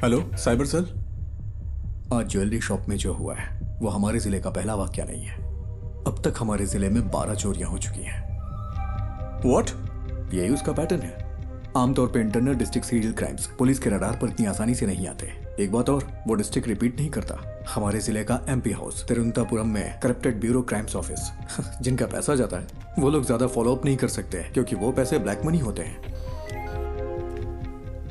Hello cyber cell. आज jewellery shop में जो हुआ है वो हमारे जिले का पहला वाकया नहीं है। अब तक हमारे जिले में 12 चोरियां हो चुकी हैं। व्हाट? यही उसका पैटर्न है। आमतौर पे internal district serial crimes police के रडार पर इतनी आसानी से नहीं आते। एक बात और, वो डिस्ट्रिक्ट रिपीट नहीं करता। हमारे जिले का एमपी हाउस तिरुवनंतपुरम में करप्टेड ब्यूरो क्राइम्स ऑफिस जिनका पैसा जाता है वो लोग ज्यादा फॉलो अप नहीं कर सकते क्योंकि वो पैसे ब्लैक मनी होते हैं।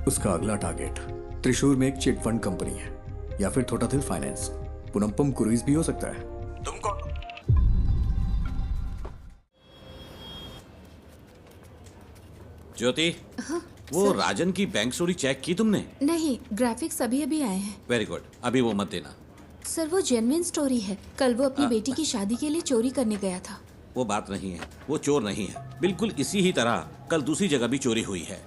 उसका अगला टारगेट त्रिशूर में एक चिट फंड कंपनी है या फिर थोटाथिल फाइनेंस। पुनम्पम क्रूइज भी हो सकता है। तुम कौन? ज्योति, वो राजन की बैंक चोरी चेक की तुमने? नहीं, ग्राफिक्स अभी अभी आए हैं। वेरी गुड, अभी वो मत देना। सर वो जेन्युइन स्टोरी है। कल वो अपनी बेटी की शादी के लिए चोरी करने गया था। वो बात नहीं है, वो चोर नहीं है। बिल्कुल इसी ही तरह कल दूसरी जगह भी चोरी हुई है।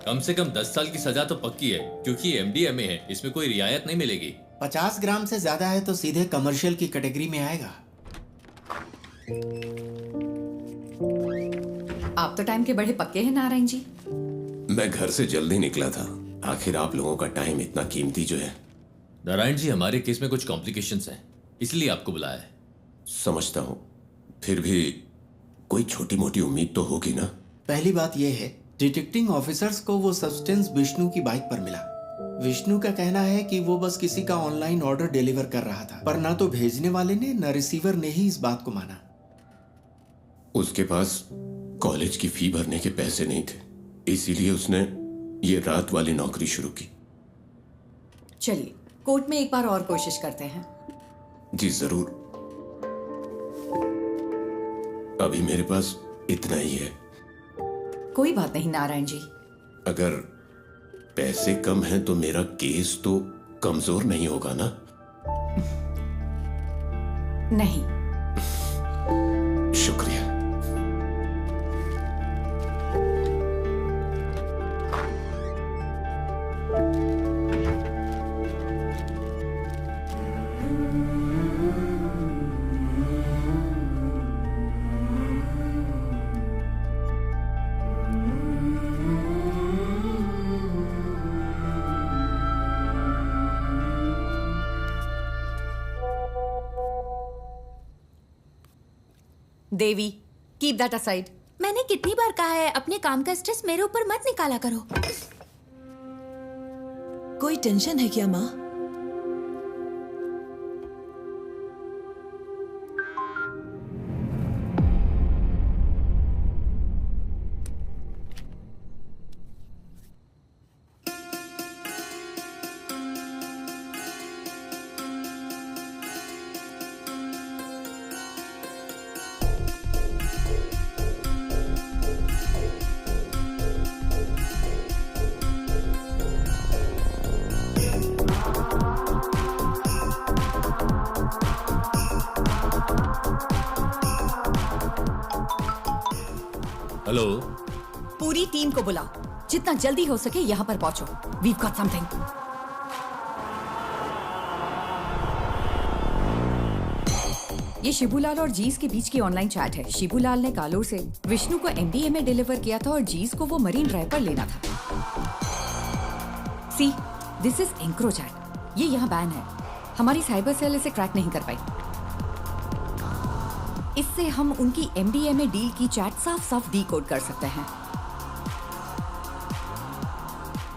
कम से कम 10 साल की सजा तो पक्की है क्योंकि एमडीएमए है, इसमें कोई रियायत नहीं मिलेगी। 50 ग्राम से ज्यादा है तो सीधे कमर्शियल की कैटेगरी में आएगा। आप तो टाइम के बड़े पक्के हैं नारायण जी। मैं घर से जल्दी निकला था। आखिर आप लोगों का टाइम इतना कीमती जो है। नारायण जी, हमारे केस में कुछ कॉम्प्लिकेशंस हैं, इसलिए आपको बुलाया है। समझता हूँ, फिर भी कोई छोटी मोटी उम्मीद तो होगी ना। पहली बात यह है, डिटेक्टिंग ऑफिसर्स को वो सब्सटेंस विष्णु की बाइक पर मिला। विष्णु का कहना है कि वो बस किसी का ऑनलाइन ऑर्डर डिलीवर कर रहा था, पर ना तो भेजने वाले ने न रिसीवर ने ही इस बात को माना। उसके पास कॉलेज की फी भरने के पैसे नहीं थे, इसीलिए उसने ये रात वाली नौकरी शुरू की। चलिए कोर्ट में एक बार और कोशिश करते हैं। जी जरूर। अभी मेरे पास इतना ही है। कोई बात नहीं नारायण जी। अगर पैसे कम हैं तो मेरा केस तो कमजोर नहीं होगा ना? नहीं। शुक्रिया। देवी, कीप दैट असाइड। मैंने कितनी बार कहा है अपने काम का स्ट्रेस मेरे ऊपर मत निकाला करो। कोई टेंशन है क्या माँ? हेलो, पूरी टीम को बुलाओ, जितना जल्दी हो सके यहाँ पर पहुंचो। We've got something. ये शिबूलाल और जीस के बीच की ऑनलाइन चैट है। शिबूलाल ने कालूर से विष्णु को एमडीएमए डिलीवर किया था और जीस को वो मरीन ड्राइव पर लेना था। सी, दिस इज एंक्रोचैट। ये यहाँ बैन है। हमारी साइबर सेल इसे क्रैक नहीं कर पाई। इससे हम उनकी एमडीएमए डील की चैट साफ साफ डीकोड कर सकते हैं।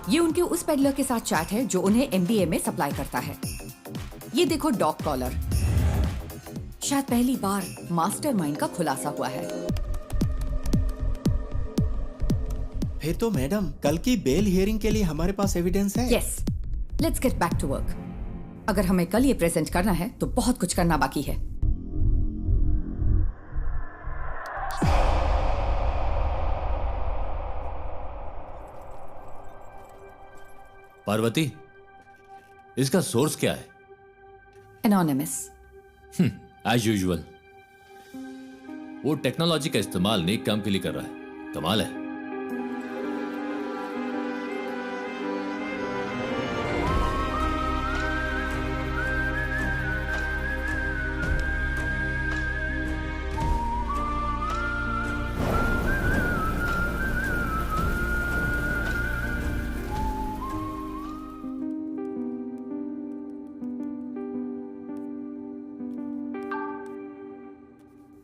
ये उनके उस पेडलर के साथ चैट है जो उन्हें एमडीएमए सप्लाई करता है। ये देखो डॉग कॉलर। शायद पहली बार मास्टरमाइंड का खुलासा हुआ है। फिर तो मैडम कल की बेल हियरिंग के लिए हमारे पास एविडेंस है। Yes, let's get back to work. अगर हमें कल ये प्रेजेंट करना है तो बहुत कुछ करना बाकी है। पार्वती, इसका सोर्स क्या है? एनोनिमस। As usual. वो टेक्नोलॉजी का इस्तेमाल नेक काम के लिए कर रहा है। कमाल है।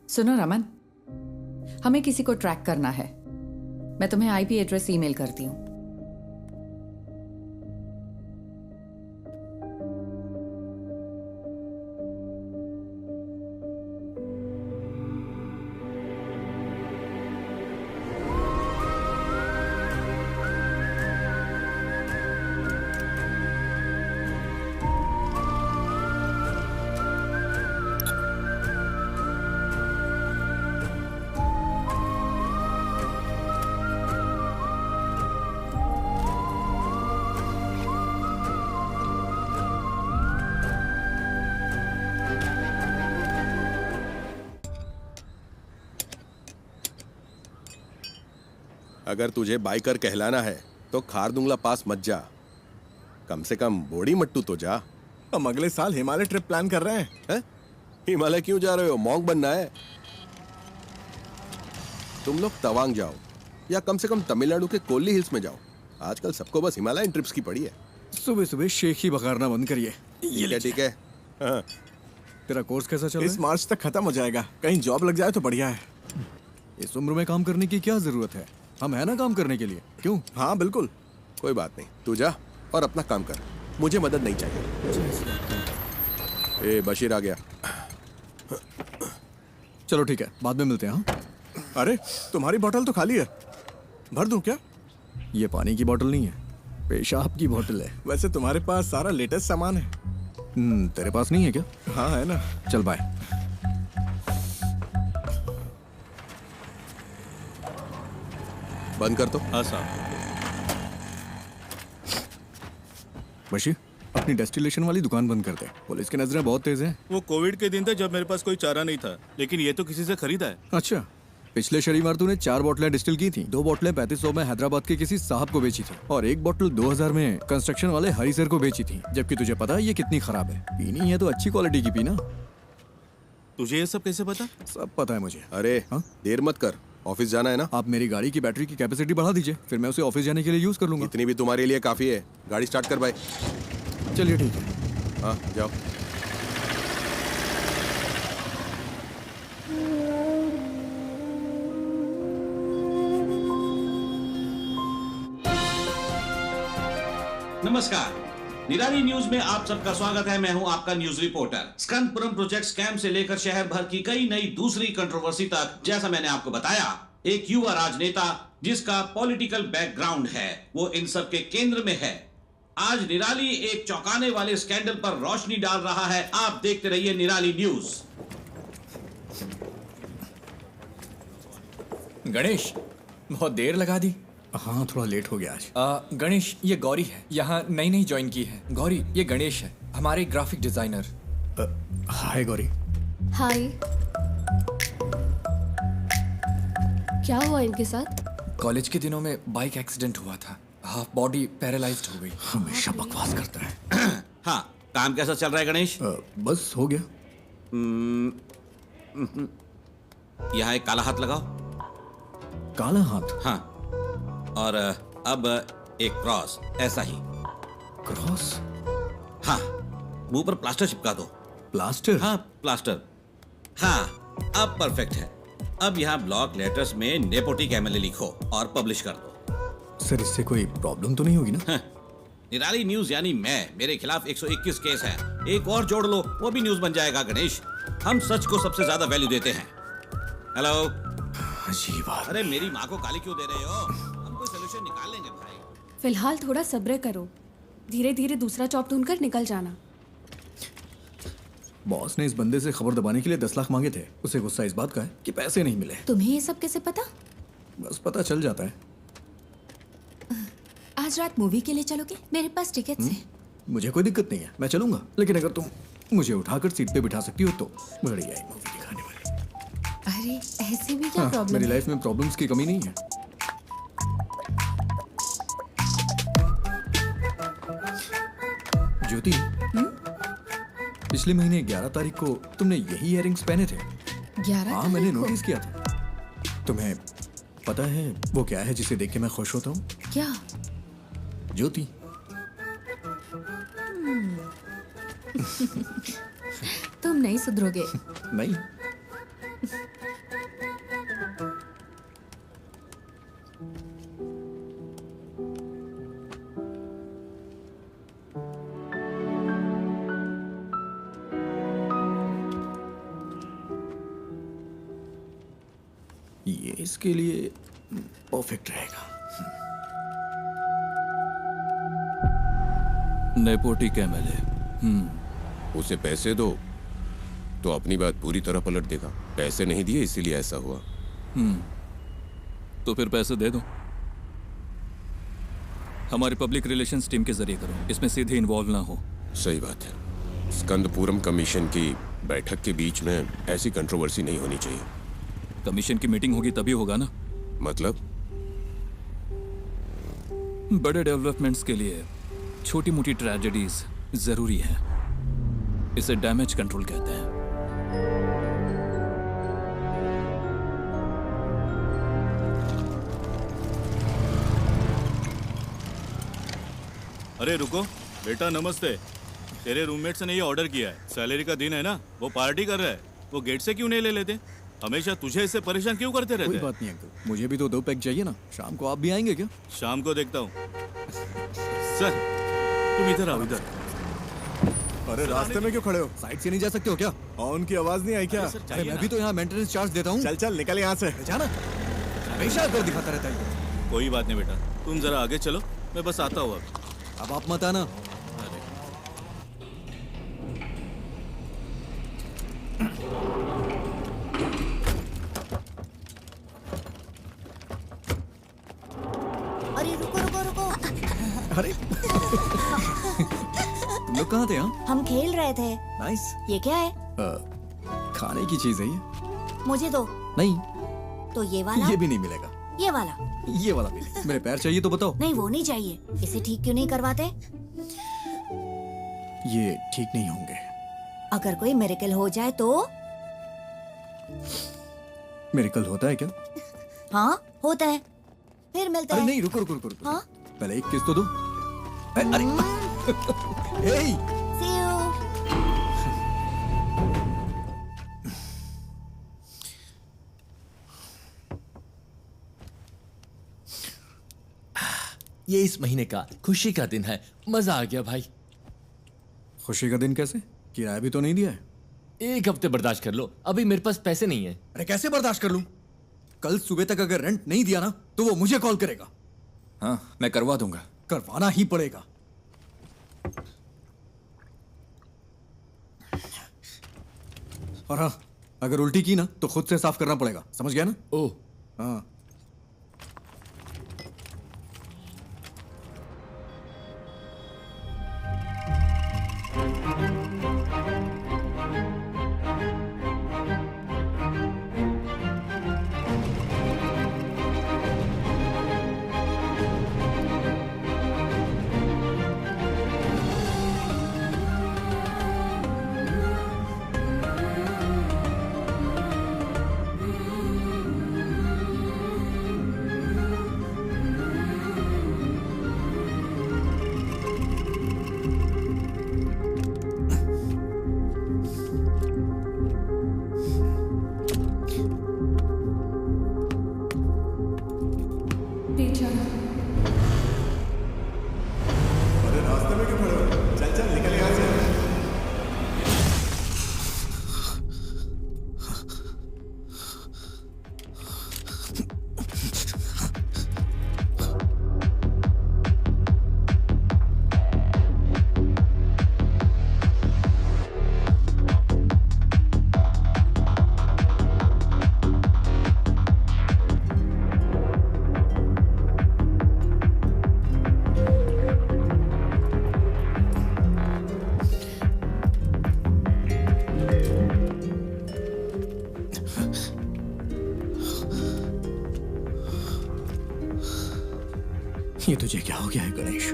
सुनो रमन, हमें किसी को ट्रैक करना है। मैं तुम्हें आईपी एड्रेस ईमेल करती हूँ। अगर तुझे बाइकर कहलाना है तो खारदुंगला पास मत जा, कम से कम बोड़ी मट्टू तो जा। हम अगले साल हिमालय ट्रिप प्लान कर रहे हैं। हिमालय क्यों जा रहे हो? मॉन्क बनना है? तुम लोग तवांग जाओ या कम से कम तमिलनाडु के कोल्ली हिल्स में जाओ। आजकल सबको बस हिमालयन ट्रिप्स की पड़ी है। सुबह सुबह शेख ही बघारना बंद करिए। ठीक है। हाँ। तेरा कोर्स कैसा चल रहा इस मार्च तक खत्म हो जाएगा। कहीं जॉब लग जाए तो बढ़िया है। है? इस उम्र में काम करने की क्या जरूरत है? हम है ना काम करने के लिए। क्यों? हाँ बिल्कुल, कोई बात नहीं। तू जा और अपना काम कर, मुझे मदद नहीं चाहिए। ए बशीर आ गया। चलो ठीक है, बाद में मिलते हैं। हाँ? अरे तुम्हारी बोतल तो खाली है, भर दूं क्या? ये पानी की बोतल नहीं है, पेशाब की बोतल है। वैसे तुम्हारे पास सारा लेटेस्ट सामान है। तेरे पास नहीं है क्या? हाँ है ना। चल बाय। बंद कर तो। हाँ साहब। बशीर, अपनी डेस्टिलेशन वाली दुकान बंद कर दे। पुलिस की नजरें बहुत तेज हैं। वो कोविड के दिन थे जब मेरे पास कोई चारा नहीं था, लेकिन ये तो किसी से खरीदा है। अच्छा, पिछले शनिवार तूने 4 बोतलें डिस्टिल की थी। 2 बोतलें 3500 में हैदराबाद के किसी साहब को बेची थी और 1 बोतल 2000 में कंस्ट्रक्शन वाले हरी सर को बेची थी। जबकि तुझे पता है ये कितनी खराब है। पीनी है तो अच्छी क्वालिटी की पीना। तुझे ये सब कैसे पता? सब पता है मुझे। अरे हाँ? देर मत कर, ऑफिस जाना है ना। आप मेरी गाड़ी की बैटरी की कैपेसिटी बढ़ा दीजिए, फिर मैं उसे ऑफिस जाने के लिए यूज कर लूंगा। इतनी भी तुम्हारे लिए काफी है। गाड़ी स्टार्ट कर भाई। चलिए ठीक है। हाँ जाओ। नमस्कार, निराली न्यूज में आप सबका स्वागत है। मैं हूं आपका न्यूज रिपोर्टर। स्कंदपुरम प्रोजेक्ट स्कैम से लेकर शहर भर की कई नई दूसरी कंट्रोवर्सी तक, जैसा मैंने आपको बताया, एक युवा राजनेता जिसका पॉलिटिकल बैकग्राउंड है, वो इन सब के केंद्र में है। आज निराली एक चौंकाने वाले स्कैंडल पर रोशनी डाल रहा है। आप देखते रहिए निराली न्यूज। गणेश, बहुत देर लगा दी। हाँ, थोड़ा लेट हो गया आज। गणेश, ये गौरी है, यहाँ नई ज्वाइन की है। गौरी, ये गणेश है, हमारे ग्राफिक डिजाइनर। हाय गौरी। हाय। क्या हुआ इनके साथ? कॉलेज के दिनों में बाइक एक्सीडेंट हुआ था, हाफ बॉडी पैरालाइज्ड हो गई। हमेशा बकवास करता है। हाँ, काम कैसा चल रहा है गणेश? बस हो गया। यहाँ एक काला हाथ लगाओ। काला हाथ? हाँ, और अब एक क्रॉस, ऐसा ही। क्रॉस? हाँ, मुंह पर प्लास्टर चिपका दो। प्लास्टर? हाँ, प्लास्टर। हाँ, अब परफेक्ट है। अब यहाँ ब्लॉक लेटर्स में नेपोटिक एमएलए लिखो और पब्लिश कर दो। सर, इससे कोई प्रॉब्लम तो नहीं होगी ना? निराली न्यूज यानी मेरे खिलाफ 121 केस है। एक और जोड़ लो, वो भी न्यूज बन जाएगा गणेश। हम सच को सबसे ज्यादा वैल्यू देते हैं। हेलो। अजीब बात। अरे मेरी माँ को गाली क्यों दे रहे हो? हम कोई सलूशन निकाल लेंगे भाई। फिलहाल थोड़ा सब्र करो, धीरे धीरे दूसरा जॉब ढूंढकर निकल जाना। बॉस ने इस बंदे से खबर दबाने के लिए 10 लाख मांगे थे। उसे गुस्सा इस बात का है कि पैसे नहीं मिले। तुम्हें ये सब कैसे पता? बस पता चल जाता है। आज रात मूवी के लिए चलोगे? मेरे पास टिकट्स हैं। मुझे कोई दिक्कत नहीं है, मैं चलूंगा। लेकिन अगर तुम मुझे उठाकर सीट पे बिठा सकती हो तो बढ़िया मूवी दिखाने वाली। अरे ऐसे भी क्या हाँ, प्रॉब्लम मेरी है? लाइफ में प्रॉब्लम्स की कमी नहीं है। ज्योति, पिछले महीने 11 तारीख को तुमने यही इयररिंग्स पहने थे। 11 हाँ, मैंने तारीख को? नोटिस किया था। तुम्हें पता है वो क्या है जिसे देख के मैं खुश होता हूँ? क्या? ज्योति। तुम नहीं सुधरोगे। नहीं। ये इसके लिए परफेक्ट रहेगा। नेपोटिक एमएलए। उसे पैसे दो तो अपनी बात पूरी तरह पलट देगा। पैसे नहीं दिए इसीलिए ऐसा हुआ। तो फिर पैसे दे दो। हमारी पब्लिक रिलेशंस टीम के जरिए करो, इसमें सीधे इन्वॉल्व ना हो। सही बात है। स्कंदपुरम कमीशन की बैठक के बीच में ऐसी कंट्रोवर्सी नहीं होनी चाहिए। कमीशन की मीटिंग होगी तभी होगा ना। मतलब? बड़े डेवलपमेंट्स के लिए छोटी मोटी ट्रेजेडीज जरूरी है। इसे डैमेज कंट्रोल कहते हैं। अरे रुको बेटा, नमस्ते। तेरे रूममेट्स ने ये ऑर्डर किया है। सैलरी का दिन है ना, वो पार्टी कर रहा है। वो गेट से क्यों नहीं ले लेते? हमेशा तुझे इससे परेशान क्यों करते रहते कोई हैं? बात नहीं अंकल, मुझे भी तो 2 पैक चाहिए ना। शाम को आप भी आएंगे क्या? शाम को देखता हूँ। सर तुम इधर आओ, इधर। अरे रास्ते में क्यों खड़े हो? साइड से नहीं जा सकते हो क्या? हॉर्न की आवाज नहीं आई क्या? अरे मैं भी तो यहाँ मेंटेनेंस चार्ज देता हूँ। चल चल निकल यहाँ से। जाना हमेशा अगर दिखाता रहता है। कोई बात नहीं बेटा, तुम जरा आगे चलो, मैं बस आता हूँ अब आप मत आना। अरे रुको रुको रुको। अरे तुम लोग कहाँ थे? हम खेल रहे थे। नाइस। ये क्या है? खाने की चीज है ये। मुझे दो। नहीं, तो ये वाला? ये भी नहीं मिलेगा। ये वाला? ये वाला भी नहीं। मेरे पैर चाहिए तो बताओ। नहीं वो नहीं चाहिए। इसे ठीक क्यों नहीं करवाते? ये ठीक नहीं होंगे। अगर कोई मिरेकल हो जाए तो? मिरेकल होता है क्या? हाँ होता है। फिर मिलता अरे है। नहीं, रुको रुको रुको रुको। हाँ? पहले एक किस तो दो। अरे हे See you. ये इस महीने का खुशी का दिन है। मजा आ गया भाई। खुशी का दिन कैसे? किराया भी तो नहीं दिया है। 1 हफ्ते बर्दाश्त कर लो, अभी मेरे पास पैसे नहीं है। अरे कैसे बर्दाश्त कर लूं? कल सुबह तक अगर रेंट नहीं दिया ना तो वो मुझे कॉल करेगा। हाँ, मैं करवा दूंगा। करवाना ही पड़ेगा। और हाँ, अगर उल्टी की ना तो खुद से साफ करना पड़ेगा। समझ गया ना? ओह हाँ। ये तुझे क्या हो गया है गणेश?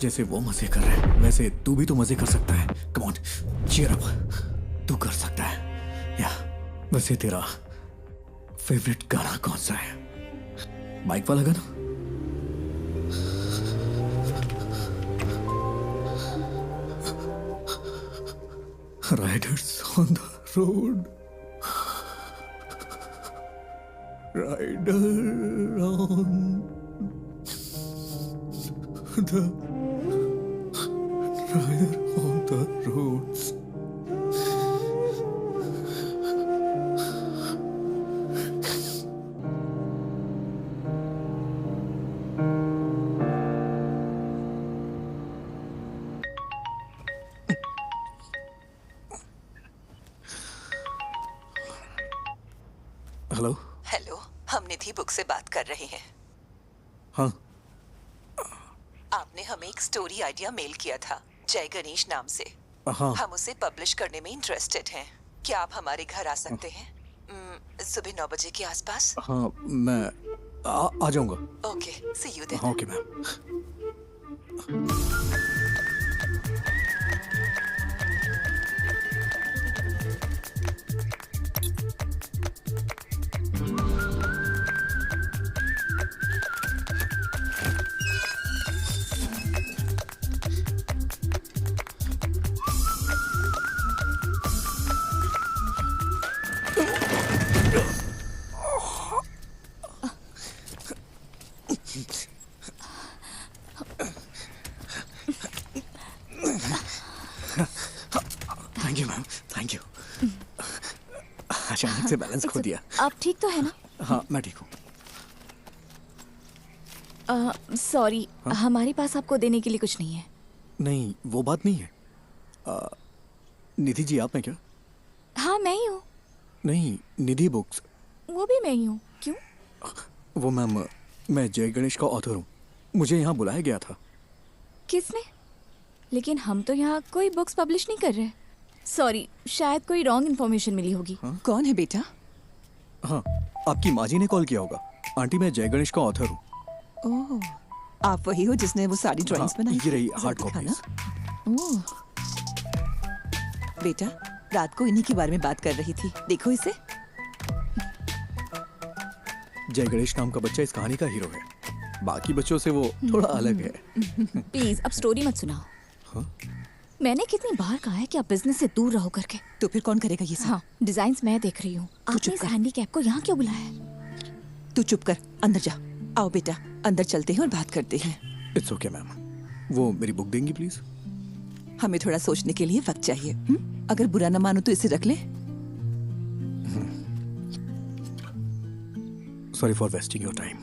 जैसे वो मजे कर रहे हैं वैसे तू भी तो मजे कर सकता है। कम ऑन, चीयर अप, तू कर सकता है। या वैसे तेरा फेवरेट गाना कौन सा है? बाइक वाला गाना? Riders on the road, rider on the rider on the roads. Hello. Hello, हम निधि बुक से बात कर रहे हैं। हाँ, आपने हमें एक स्टोरी आइडिया मेल किया था जय गणेश नाम से। हाँ। हम उसे पब्लिश करने में इंटरेस्टेड हैं। क्या आप हमारे घर आ सकते हैं सुबह 9 बजे के आसपास? हाँ, मैं आ जाऊंगा। Okay, see you then. हाँ, okay ma'am. Thank you ma'am, thank you. अचानक से बैलेंस खो दिया। आप ठीक तो है ना? हाँ, मैं ठीक हूँ। सॉरी, हमारे पास आपको देने के लिए कुछ नहीं है। नहीं, वो बात नहीं है। निधि जी, आप हैं क्या? हाँ, मैं ही हूँ। नहीं, निधि बुक्स। वो भी मैं ही हूँ। क्यों? वो मैम, मैं जय गणेश का ऑथर हूँ। मुझे यहाँ बुलाया गया था। किसने? लेकिन हम तो यहाँ कोई बुक्स पब्लिश नहीं कर रहे। सॉरी, शायद कोई रॉन्ग इन्फॉर्मेशन मिली होगी। कौन है बेटा? हाँ, आपकी माँ जी ने कॉल किया होगा। आंटी, मैं जय गणेश का ऑथर हूँ। ओह, आप वही हो जिसने वो सारी ड्राइंग्स बनाई? ये रही जरा हार्ड दिखाना। कॉपीज। ओह, बेटा, रात को इन्हीं के बारे में बात कर रही थी। देखो इसे। जय गणेश नाम का बच्चा इस कहानी का हीरो है। बाकी बच्चों से वो थोड़ा अलग है। प्लीज अब स्टोरी मत सुनाओ। हाँ? मैंने कितनी बार कहा है कि आप बिजनेस से दूर रहो करके। तो फिर कौन करेगा ये सब? हाँ, डिजाइन्स मैं देख रही हूँ। आपने इस हैंडीकैप को यहाँ क्यों बुलाया है? तू चुप कर, अंदर जा। आओ बेटा, अंदर चलते हैं और बात करते हैं। It's okay ma'am. वो मेरी बुक देंगी प्लीज? हमें थोड़ा सोचने के लिए वक्त चाहिए। अगर बुरा न मानो तो इसे रख ले। Sorry for wasting your time.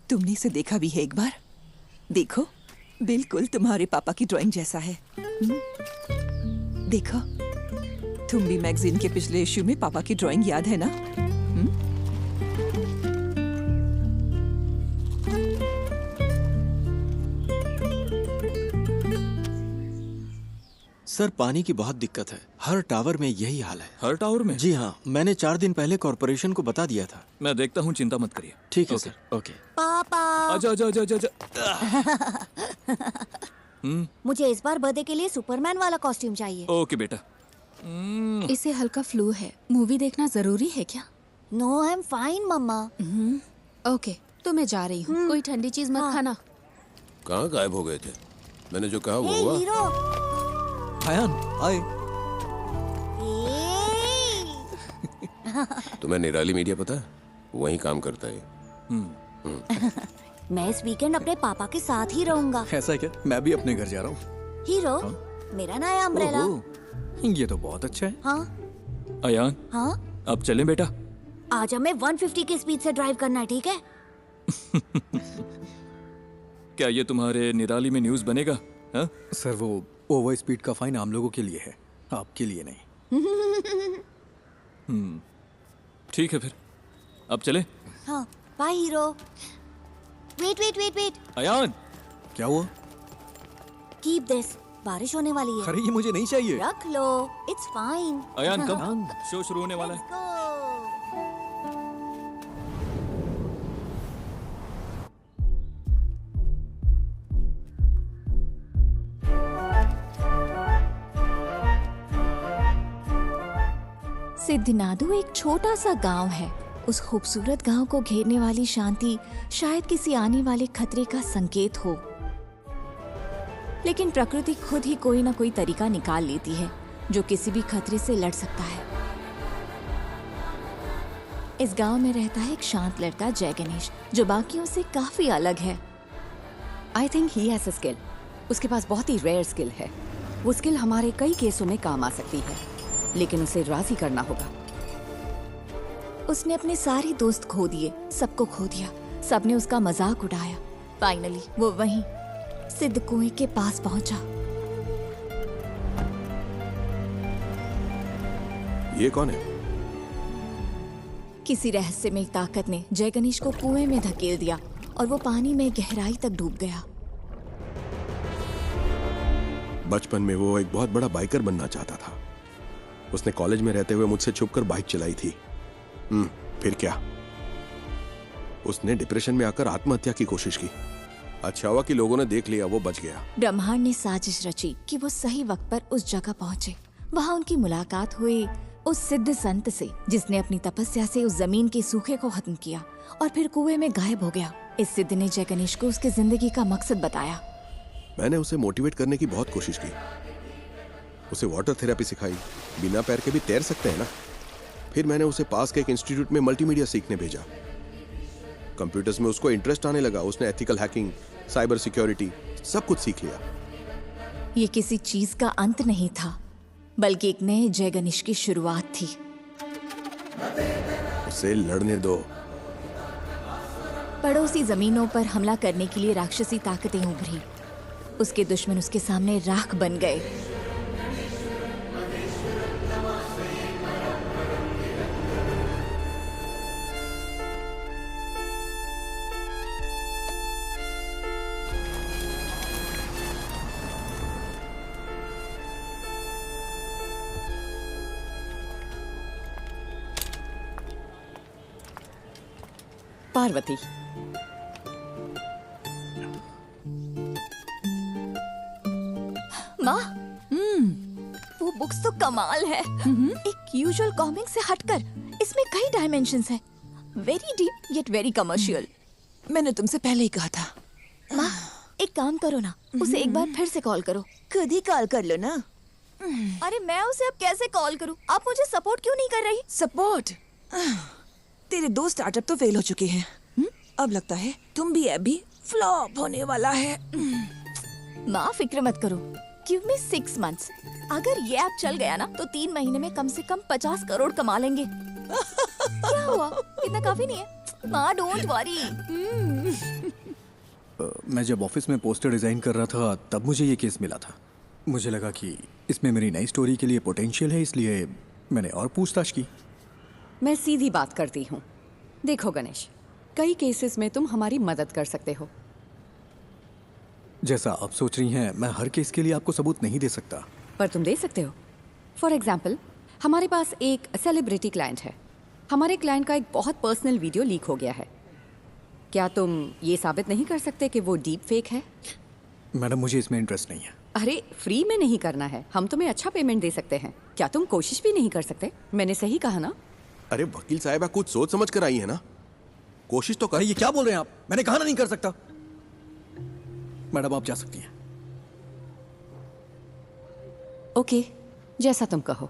तुमने इसे देखा भी है एक बार? देखो, बिल्कुल तुम्हारे पापा की ड्राइंग जैसा है। देखो, तुम भी मैगजीन के पिछले इश्यू में पापा की ड्राइंग याद है ना? सर, पानी की बहुत दिक्कत है। हर टावर में यही हाल है। हर टावर में? जी हाँ, मैंने 4 दिन पहले कॉर्पोरेशन को बता दिया था। मैं देखता हूँ, चिंता मत करिए। ठीक है ओके। Sir, okay. पापा, आजा आजा आजा आजा। मुझे इस बार बर्थडे के लिए सुपरमैन वाला कॉस्ट्यूम चाहिए। ओके बेटा। इसे हल्का फ्लू है। मूवी देखना जरूरी है क्या? No, I am fine mamma. Okay, तो मैं जा रही हूँ। कोई ठंडी चीज मत खाना। कहाँ गायब हो गए थे? मैंने जो कहा वो हुआ। हीरो, हायान, हाय। तुम्हें निराली मीडिया पता है? वहीं काम करता है। मैं इस वीकेंड अपने पापा के साथ ही रहूंगा। ऐसा क्या? मैं भी अपने घर जा रहा हूँ। हीरो, मेरा नया अम्ब्रेला। ये तो बहुत अच्छा है। हाँ अयान, हाँ, अब चलें बेटा? आज हमें 150 की स्पीड से ड्राइव करना है, ठीक है? क्या ये तुम्हारे निराली में न्यूज़ बनेगा? हाँ? सर, वो ओवर स्पीड का फाइन आम लोगों के लिए है, आपके लिए नहीं। ठीक है फिर, अब चले? हाँ, bye hero. Wait wait wait wait. Ayaan, क्या हुआ? कीप दिस, बारिश होने वाली है। अरे, ये मुझे नहीं चाहिए। रख लो, इट्स फाइन। अयान कब शो शुरू होने वाला है? Let's go. सिद्धनादु एक छोटा सा गांव है। उस खूबसूरत गांव को घेरने वाली शांति शायद किसी आने वाले खतरे का संकेत हो, लेकिन प्रकृति खुद ही कोई ना कोई तरीका निकाल लेती है जो किसी भी खतरे से लड़ सकता है। इस गांव में रहता है एक शांत लड़का जय गणेश, जो बाकियों से काफी अलग है। I think he has a skill. उसके पास बहुत ही रेयर स्किल है। वो स्किल हमारे कई केसों में काम आ सकती है, लेकिन उसे राजी करना होगा। उसने अपने सारे दोस्त खो दिए, सबको खो दिया, सबने उसका मजाक उड़ाया। फाइनली वो वहीं सिद्ध कुएं के पास पहुंचा। ये कौन है? किसी रहस्यमय ताकत ने जय गणेश को कुएं में धकेल दिया और वो पानी में गहराई तक डूब गया। बचपन में वो एक बहुत बड़ा बाइकर बनना चाहता था। उसने कॉलेज में रहते हुए मुझसे छुपकर बाइक चलाई थी। फिर क्या? उसने डिप्रेशन में आकर आत्महत्या की कोशिश की। अच्छा हुआ कि लोगों ने देख लिया, वो बच गया। ब्रह्मांड ने साजिश रची कि वो सही वक्त पर उस जगह पहुंचे। वहां उनकी मुलाकात हुई उस सिद्ध संत से, जिसने अपनी तपस्या से उस जमीन के सूखे को खत्म किया और फिर कुएं में गायब हो गया। इस सिद्ध ने जय गणेश को उसकी जिंदगी का मकसद बताया। मैंने उसे मोटिवेट करने की बहुत कोशिश की। उसे वाटर थेरेपी सिखाई। बिना पैर के भी तैर सकते हैं ना। फिर मैंने उसे पास के एक इंस्टीट्यूट में मल्टीमीडिया सीखने भेजा। कंप्यूटर्स में उसको इंटरेस्ट आने लगा। उसने एथिकल हैकिंग, साइबर सिक्योरिटी सब कुछ सीख लिया। ये किसी चीज का अंत नहीं था, बल्कि एक नए जय गणेश की शुरुआत थी। उसे लड़ने दो। पड़ोसी जमीनों पर हमला करने के लिए राक्षसी ताकतें उभरी। उसके दुश्मन उसके सामने राख बन गए। पार्वती, माँ, वो बुक्स तो कमाल है। एक यूजुअल कॉमिक से हटकर इसमें कई डायमेंशंस हैं। Very deep yet very commercial. मैंने तुमसे पहले ही कहा था। माँ, एक काम करो ना, उसे एक बार फिर से कॉल करो। खुद ही कॉल कर लो ना। अरे मैं उसे अब कैसे कॉल करूँ? आप मुझे सपोर्ट क्यों नहीं कर रही? सपोर्ट? तेरे दो स्टार्टअप तो फेल हो चुके हैं। अब लगता है तुम भी ऐप भी फ्लॉप होने वाला है। माँ फिक्र मत करो, गिव मी 6 months। अगर ये ऐप चल गया ना तो 3 महीने में कम से कम 50 करोड़ कमा लेंगे। क्या हुआ? इतना काफी नहीं है? माँ डोंट वरी। मैं जब ऑफिस में पोस्टर डिजाइन कर रहा था तब मुझे ये केस मिला था। मुझे लगा कि इसमें मेरी नई स्टोरी के लिए पोटेंशियल है, इसलिए मैंने और पूछताछ की। मैं सीधी बात करती हूँ। देखो गणेश, कई केसेस में तुम हमारी मदद कर सकते हो। जैसा आप सोच रही हैं, मैं हर केस के लिए आपको सबूत नहीं दे सकता। पर तुम दे सकते हो। फॉर एग्जाम्पल, हमारे पास एक सेलिब्रिटी क्लाइंट है। हमारे क्लाइंट का एक बहुत पर्सनल वीडियो लीक हो गया है। क्या तुम ये साबित नहीं कर सकते कि वो डीप फेक है? मैडम, मुझे इसमें इंटरेस्ट नहीं है। अरे फ्री में नहीं करना है, हम तुम्हें अच्छा पेमेंट दे सकते हैं। क्या तुम कोशिश भी नहीं कर सकते? मैंने सही कहा ना? अरे वकील साहब, कुछ सोच समझ कर आई है ना। कोशिश तो कर। ये क्या बोल रहे हैं आप? मैंने कहा ना नहीं कर सकता। मैडम आप जा सकती हैं। ओके, जैसा तुम कहो।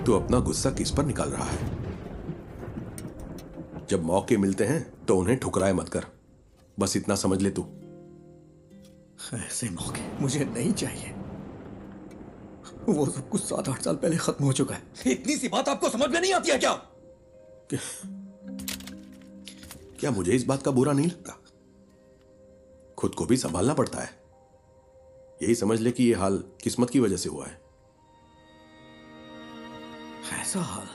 तू अपना गुस्सा किस पर निकाल रहा है? जब मौके मिलते हैं तो उन्हें ठुकराए मत कर। बस इतना समझ ले तू। ऐसे मौके मुझे नहीं चाहिए। वो सब कुछ 7-8 साल पहले खत्म हो चुका है। इतनी सी बात आपको समझ में नहीं आती है क्या? क्या मुझे इस बात का बुरा नहीं लगता? खुद को भी संभालना पड़ता है। यही समझ ले कि ये हाल किस्मत की वजह से हुआ है। ऐसा हाल?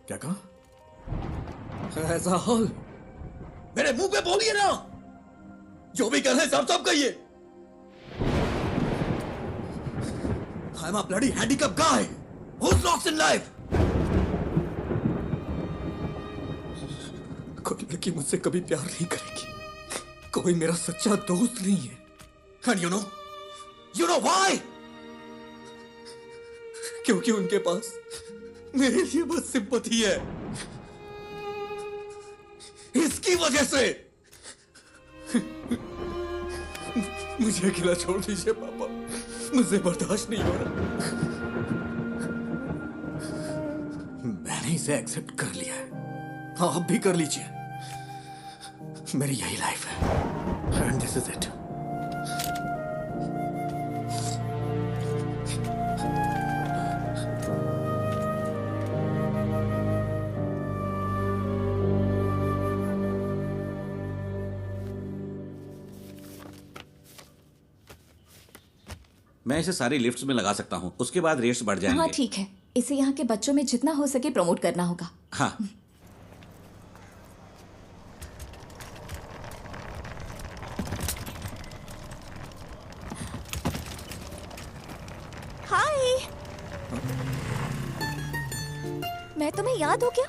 क्या कहा? ऐसा हाल? मेरे मुंह पे बोलिए ना। जो भी कर रहे हैं साफ साफ कहिए। I'm a bloody handicapped guy who's lost in life. कोई लड़की मुझसे कभी प्यार नहीं करेगी। कोई मेरा सच्चा दोस्त नहीं है। And you know why? क्योंकि उनके पास मेरे लिए बस सिंपैथी है। इसकी वजह से मुझे अकेला छोड़ दीजिए पापा, मुझे बर्दाश्त नहीं हो रहा। मैंने इसे एक्सेप्ट कर लिया है, आप भी कर लीजिए। मेरी यही लाइफ है एंड दिस इज इट। मैं इसे सारी लिफ्ट्स में लगा सकता हूँ, उसके बाद रेट्स बढ़ जाएंगे। हाँ ठीक है, इसे यहाँ के बच्चों में जितना हो सके प्रमोट करना होगा। हाँ। हाय, मैं तुम्हें याद हो क्या?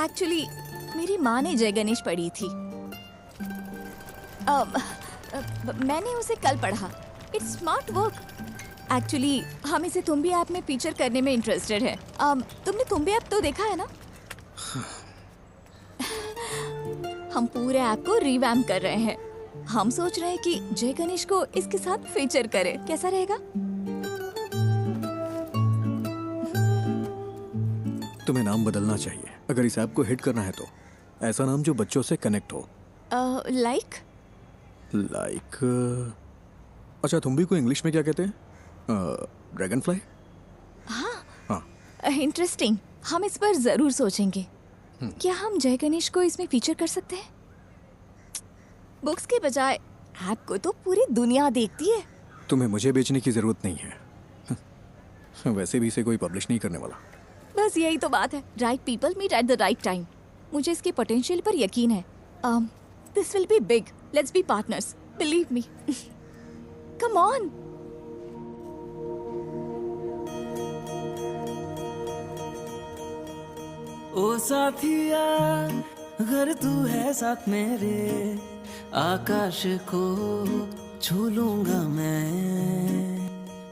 एक्चुअली मेरी माँ ने जय गणेश पढ़ी थी। मैंने उसे कल पढ़ा। It's smart work. एक्चुअली हम इसे तुम्बी ऐप में फीचर करने में इंटरेस्टेड है। तुमने तुम्बी ऐप तो देखा है ना? हम पूरे ऐप को रिवैम्प कर रहे हैं। हम सोच रहे हैं कि जय गणेश को इसके साथ फीचर करें, कैसा रहेगा? तुम्हें नाम बदलना चाहिए अगर इस ऐप को हिट करना है तो। ऐसा नाम जो बच्चों से कनेक्ट हो। लाइक अच्छा, तुम भी को इंग्लिश में क्या कहते हैं? Dragon fly? हाँ, इंटरेस्टिंग। हम इस पर जरूर सोचेंगे। क्या हम जय गणेश को इसमें फीचर कर सकते हैं? बुक्स के बजाय ऐप को तो पूरी दुनिया देखती है। तुम्हें मुझे बेचने की जरूरत नहीं है। वैसे भी इसे कोई पब्लिश नहीं करने वाला। बस यही तो बात है। Right people meet at the right time. मुझे इसके पोटेंशियल पर यकीन है। This will be big. Let's be partners, believe me. Come on. ओ साथिया, अगर तू है साथ मेरे, आकाश को छू लूंगा मैं।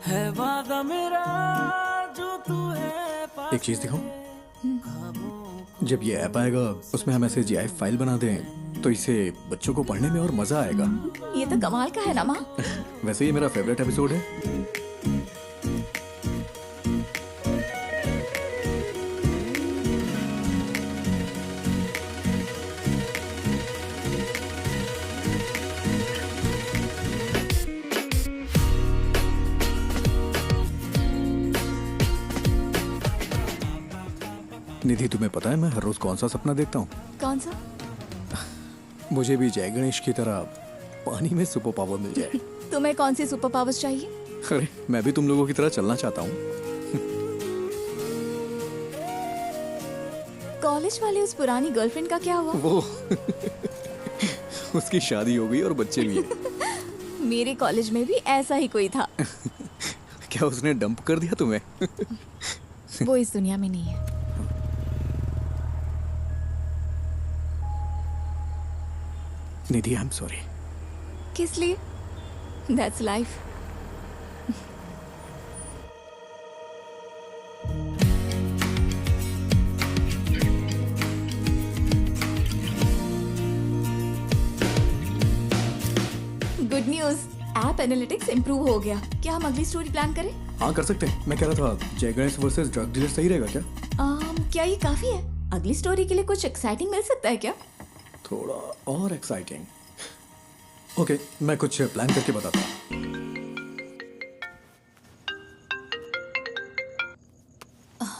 है वादा मेरा जो तू है। एक चीज दिखाऊं? जब ये ऐप आएगा उसमें हम ऐसे GIF फाइल बना दें तो इसे बच्चों को पढ़ने में और मजा आएगा। ये तो कमाल का है ना माँ। वैसे ये मेरा फेवरेट एपिसोड है। निधि, तुम्हें पता है मैं हर रोज कौन सा सपना देखता हूँ? कौन सा? मुझे भी जय गणेश की तरह पानी में सुपर पावर मिल जाए। तुम्हें कौन सी सुपर पावर्स चाहिए? अरे मैं भी तुम लोगों की तरह चलना चाहता हूँ। कॉलेज वाले उस पुरानी गर्लफ्रेंड का क्या हुआ? वो उसकी शादी हो गई और बच्चे भी हैं। मेरे कॉलेज में भी ऐसा ही कोई था। क्या उसने डंप कर दिया तुम्हें? वो इस दुनिया में नहीं है। निधि, आई एम सॉरी। किस लिए? That's life. Good news, app analytics improve हो गया। क्या हम अगली स्टोरी प्लान करें? हाँ, कर सकते हैं। मैं कह रहा था जय गणेश वर्सेस ड्रग डीलर सही रहेगा क्या? क्या ये काफी है? अगली स्टोरी के लिए कुछ एक्साइटिंग मिल सकता है क्या? थोड़ा और एक्साइटिंग। ओके, मैं कुछ प्लान करके बताता हूँ।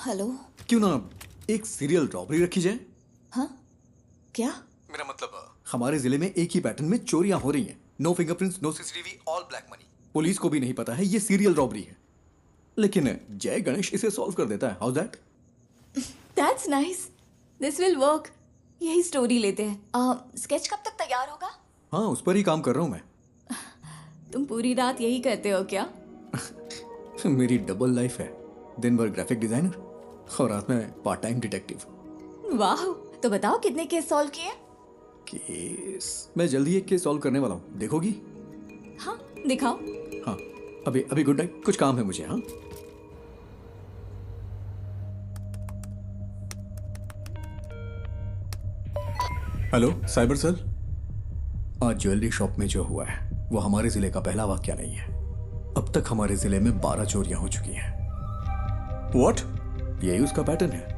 हेलो। क्यों ना एक सीरियल रॉबरी रखी जाए? हाँ, क्या? मेरा मतलब हमारे जिले में एक ही पैटर्न में चोरियां हो रही हैं। No fingerprints, no CCTV, all black money. Police को भी नहीं पता है ये सीरियल रॉबरी है, लेकिन जय गणेश इसे सॉल्व कर देता है। How that? That's nice. This will work. यही स्टोरी लेते हैं। स्केच कब तक तैयार होगा? हाँ, उस पर ही काम कर रहा हूँ मैं। तुम पूरी रात यही करते हो क्या? मेरी डबल लाइफ है। दिन भर ग्राफिक डिजाइनर और रात में पार्ट टाइम डिटेक्टिव। वाह, तो बताओ कितने केस सॉल्व किए? केस मैं जल्दी एक केस सॉल्व करने वाला हूँ, देखोगी? हाँ दिखाओ। हाँ अभी अभी गुड नाइट, कुछ काम है मुझे। हाँ हेलो साइबर सेल। आज ज्वेलरी शॉप में जो हुआ है वो हमारे जिले का पहला वाकया नहीं है। अब तक हमारे जिले में 12 चोरियां हो चुकी हैं। व्हाट? यही उसका पैटर्न है।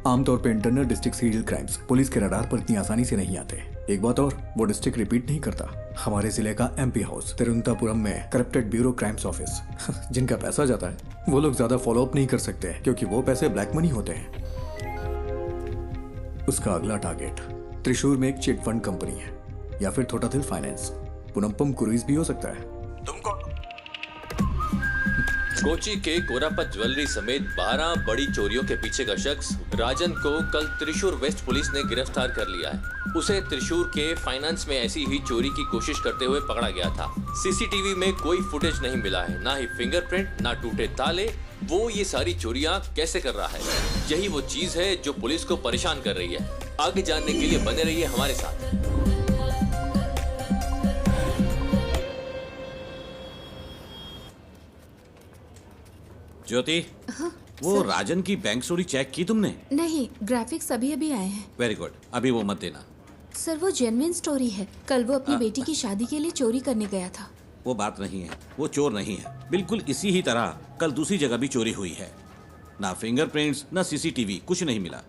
आमतौर पे internal district serial crimes police के रडार पर इतनी आसानी से नहीं आते। एक बात और, वो डिस्ट्रिक्ट रिपीट नहीं करता। हमारे जिले का एमपी हाउस तिरुवनंतपुरम में करप्टेड ब्यूरो क्राइम्स ऑफिस जिनका पैसा जाता है वो लोग ज्यादा फॉलो अप नहीं कर सकते क्योंकि वो पैसे ब्लैक मनी होते हैं। उसका अगला टारगेट त्रिशूर में एक चिट फंड कंपनी है या फिर थोटाथिल फाइनेंस, पुनम्पम क्रूइज भी हो सकता है। कोची के कोरापत ज्वेलरी समेत 12 बड़ी चोरियों के पीछे का शख्स राजन को कल त्रिशूर वेस्ट पुलिस ने गिरफ्तार कर लिया है। उसे त्रिशूर के फाइनेंस में ऐसी ही चोरी की कोशिश करते हुए पकड़ा गया था। सीसीटीवी में कोई फुटेज नहीं मिला है, ना ही फिंगरप्रिंट, ना टूटे ताले। वो ये सारी चोरियां कैसे कर रहा है, यही वो चीज है जो पुलिस को परेशान कर रही है। आगे जानने के लिए बने रहिए हमारे साथ। ज्योति, वो राजन की बैंक चोरी चेक की तुमने? नहीं, ग्राफिक्स अभी अभी आए हैं। वेरी गुड, अभी वो मत देना। सर वो जेन्युइन स्टोरी है। कल वो अपनी बेटी की शादी के लिए चोरी करने गया था। वो बात नहीं है, वो चोर नहीं है। बिल्कुल इसी ही तरह कल दूसरी जगह भी चोरी हुई है। ना फिंगरप्रिंट्स, ना सीसीटीवी, कुछ नहीं मिला।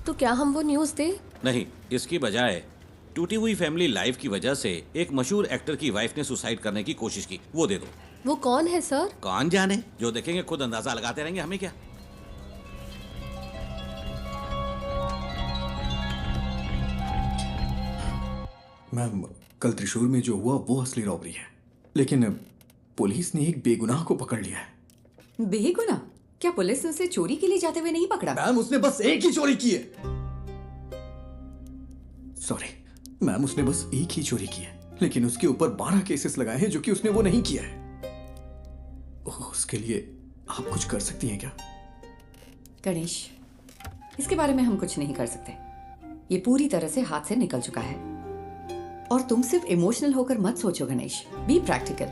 तो क्या हम वो न्यूज़ दें? नहीं, इसकी बजाय टूटी हुई फैमिली लाइफ की वजह से एक मशहूर एक्टर की वाइफ ने सुसाइड करने की कोशिश की, वो दे दो। वो कौन है सर? कौन जाने, जो देखेंगे खुद अंदाजा लगाते रहेंगे, हमें क्या। मैम, कल त्रिशूर में जो हुआ वो असली रॉबरी है, लेकिन पुलिस ने एक बेगुनाह को पकड़ लिया है। बेगुनाह? क्या पुलिस ने उसे चोरी के लिए जाते हुए नहीं पकड़ा? मैम, उसने बस एक ही चोरी की है। सॉरी मैम, उसने बस एक ही चोरी की है, लेकिन उसके ऊपर 12 केसेस लगाए हैं जो कि उसने वो नहीं किया है। उसके लिए आप कुछ कर सकती हैं क्या? गणेश, इसके बारे में हम कुछ नहीं कर सकते। ये पूरी तरह से हाथ से निकल चुका है। और तुम सिर्फ इमोशनल होकर मत सोचो Ganesh, be practical.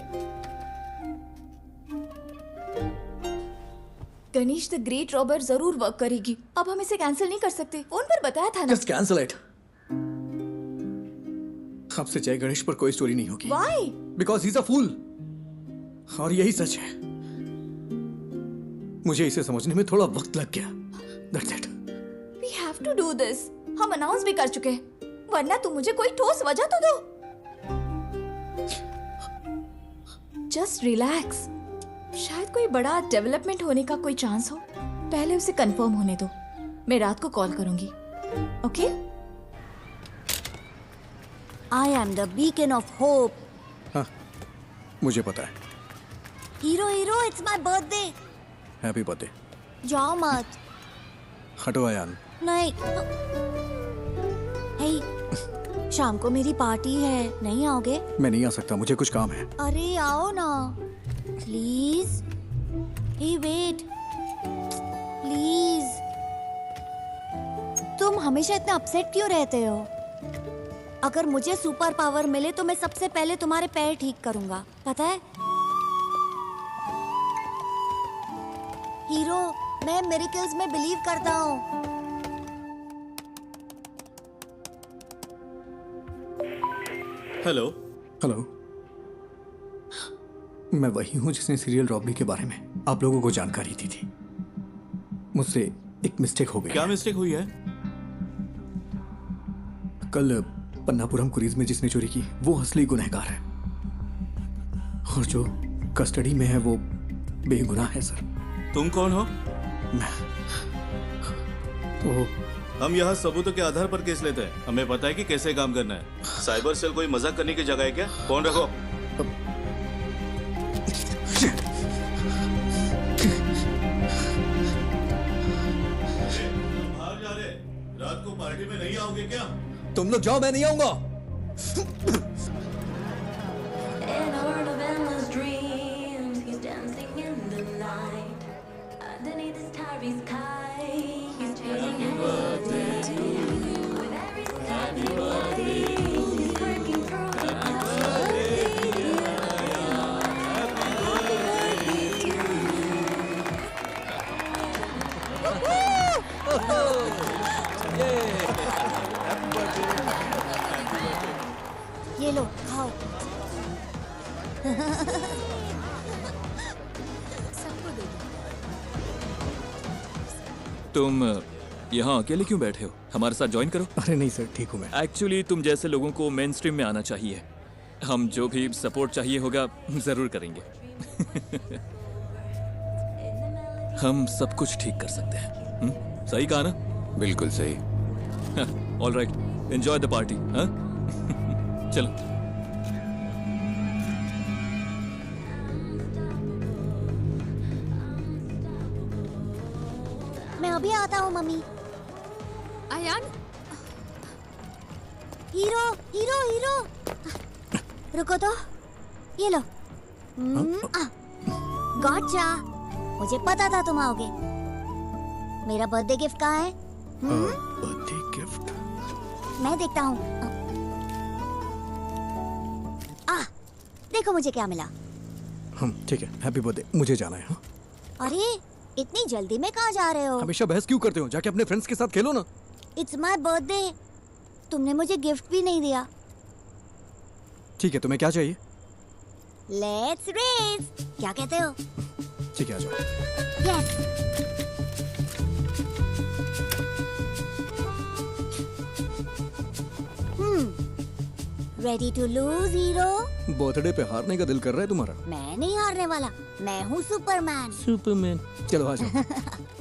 Ganesh the great robber जरूर वर्क करेगी। अब हम इसे कैंसिल नहीं कर सकते, फोन पर बताया था ना। Just cancel it. आपसे जय गणेश पर कोई स्टोरी नहीं होगी। Why? Because he is a fool. और यही सच है। मुझे इसे समझने में थोड़ा वक्त लग गया। That's it. We have to do this. हम अनाउंस भी कर चुके हैं, वरना तुम मुझे कोई ठोस वजह तो दो। Just relax. शायद कोई बड़ा डेवलपमेंट होने का कोई चांस हो। पहले उसे कंफर्म होने दो। मैं रात को कॉल करूंगी। Okay? I am the beacon of hope. हाँ, मुझे पता है। Hero, it's my birthday. Happy birthday. जाओ मत। हटो आयान। नहीं। हे, शाम को मेरी पार्टी है, नहीं आओगे? मैं नहीं आ सकता, मुझे कुछ काम है। अरे आओ ना, प्लीज। Hey wait, please. तुम हमेशा इतना अपसेट क्यों रहते हो? अगर मुझे सुपर पावर मिले तो मैं सबसे पहले तुम्हारे पैर ठीक करूंगा, पता है? हीरो, मैं मिरेकल्स में बिलीव करता हूँ। हेलो। हेलो, मैं वही हूँ जिसने सीरियल रॉबरी के बारे में आप लोगों को जानकारी दी थी। मुझसे एक मिस्टेक हो गई। क्या मिस्टेक हुई है? कल पन्नापुरम क्रूइज में जिसने चोरी की वो असली गुनहगार है, और जो कस्टडी में है वो बेगुनाह है सर। तुम कौन हो? तो हम यहाँ सबूतों के आधार पर केस लेते हैं। हमें पता है कि कैसे काम करना है। साइबर सेल कोई मजाक करने की जगह है क्या? फोन रखो। बाहर जा रहे, रात को पार्टी में नहीं आओगे क्या? तुम लोग जाओ, मैं नहीं आऊंगा। तुम यहाँ अकेले क्यों बैठे हो? हमारे साथ ज्वाइन करो। अरे नहीं सर, ठीक हूँ मैं। एक्चुअली तुम जैसे लोगों को मेन स्ट्रीम में आना चाहिए। हम जो भी सपोर्ट चाहिए होगा जरूर करेंगे। हम सब कुछ ठीक कर सकते हैं। सही कहा ना? बिल्कुल सही। All right, enjoy the party. चलो। मैं अभी आता हूँ mummy. Ayaan, hero hero hero, रुको तो, ये लो। गॉटचा, मुझे पता था तुम आओगे। मेरा बर्थडे गिफ्ट कहाँ है? बर्थडे गिफ्ट मैं देखता हूँ। देखो मुझे क्या मिला। ठीक है, हैप्पी बर्थडे। मुझे जाना है। हाँ? अरे इतनी जल्दी में कहाँ जा रहे हो? हमेशा बहस क्यों करते हो? जाके अपने फ्रेंड्स के साथ खेलो ना। इट्स माय बर्थडे, तुमने मुझे गिफ्ट भी नहीं दिया। ठीक है, तुम्हें क्या चाहिए? लेट्स रेस, क्या कहते हो? ठीक है, आ जाओ। Yes. Ready to lose hero? Birthday पे हारने का दिल कर रहा है तुम्हारा? मैं नहीं हारने वाला, मैं हूँ सुपरमैन। सुपरमैन, चलो आ जाओ।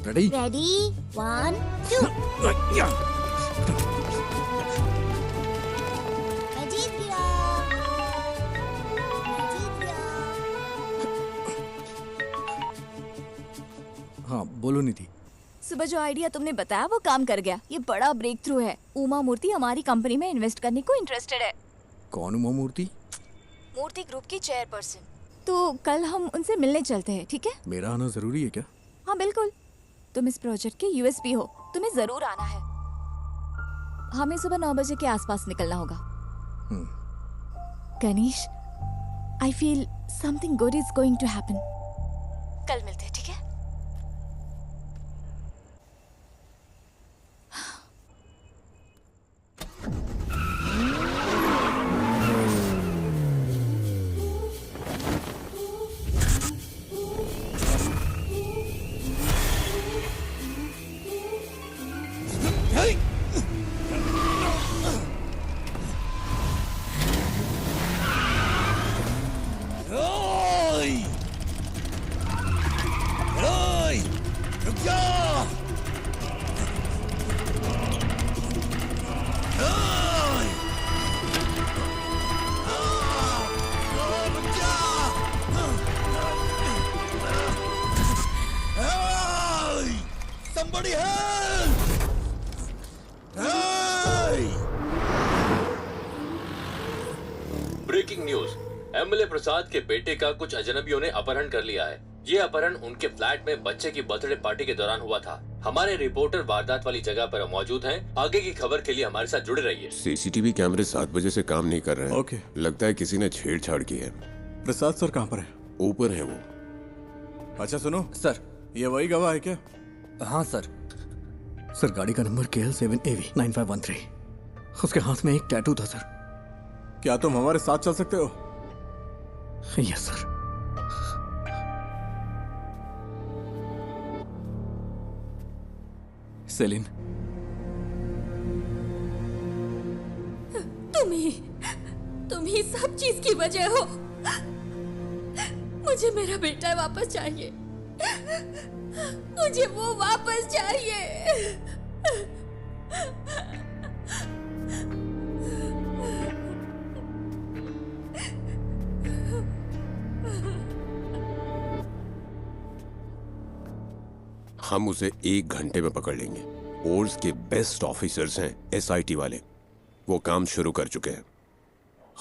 रेडी? रेडी, 1 2। मैं जीत गया। हाँ बोलो निधि। सुबह जो आइडिया तुमने बताया वो काम कर गया। ये बड़ा ब्रेक थ्रू है। उमा मूर्ति हमारी कंपनी में इन्वेस्ट करने को इंटरेस्टेड है। कौन उमा मूर्ति? मूर्ति ग्रुप की चेयरपर्सन। तो कल हम उनसे मिलने चलते हैं, ठीक है? मेरा आना जरूरी है क्या? हाँ बिल्कुल, तुम इस प्रोजेक्ट के यूएसपी हो, तुम्हें जरूर आना है। हमें सुबह 9 बजे के आसपास निकलना होगा। Ganesh, I feel something good is going to happen. कल मिलते हैं, ठीक है? ब्रेकिंग न्यूज, एमएलए प्रसाद के बेटे का कुछ अजनबियों ने अपहरण कर लिया है। ये अपहरण उनके फ्लैट में बच्चे की बर्थडे पार्टी के दौरान हुआ था। हमारे रिपोर्टर वारदात वाली जगह पर मौजूद हैं। आगे की खबर के लिए हमारे साथ जुड़े रहिए। सीसीटीवी कैमरे 7 बजे से काम नहीं कर रहे हैं। ओके। लगता है किसी ने छेड़छाड़ की है। प्रसाद सर कहाँ पर है? ऊपर है वो। अच्छा सुनो सर, ये वही गवाह है क्या? हाँ सर। सर गाड़ी का नंबर KL7AV9513। उसके हाथ में एक टैटू था सर। क्या तुम हमारे साथ चल सकते हो? Yes sir. सेलिन, तुम ही सब चीज की वजह हो। मुझे मेरा बेटा वापस चाहिए। मुझे वो वापस चाहिए। हम उसे 1 घंटे में पकड़ लेंगे। फोर्स के बेस्ट ऑफिसर्स हैं SIT वाले। वो काम शुरू कर चुके हैं।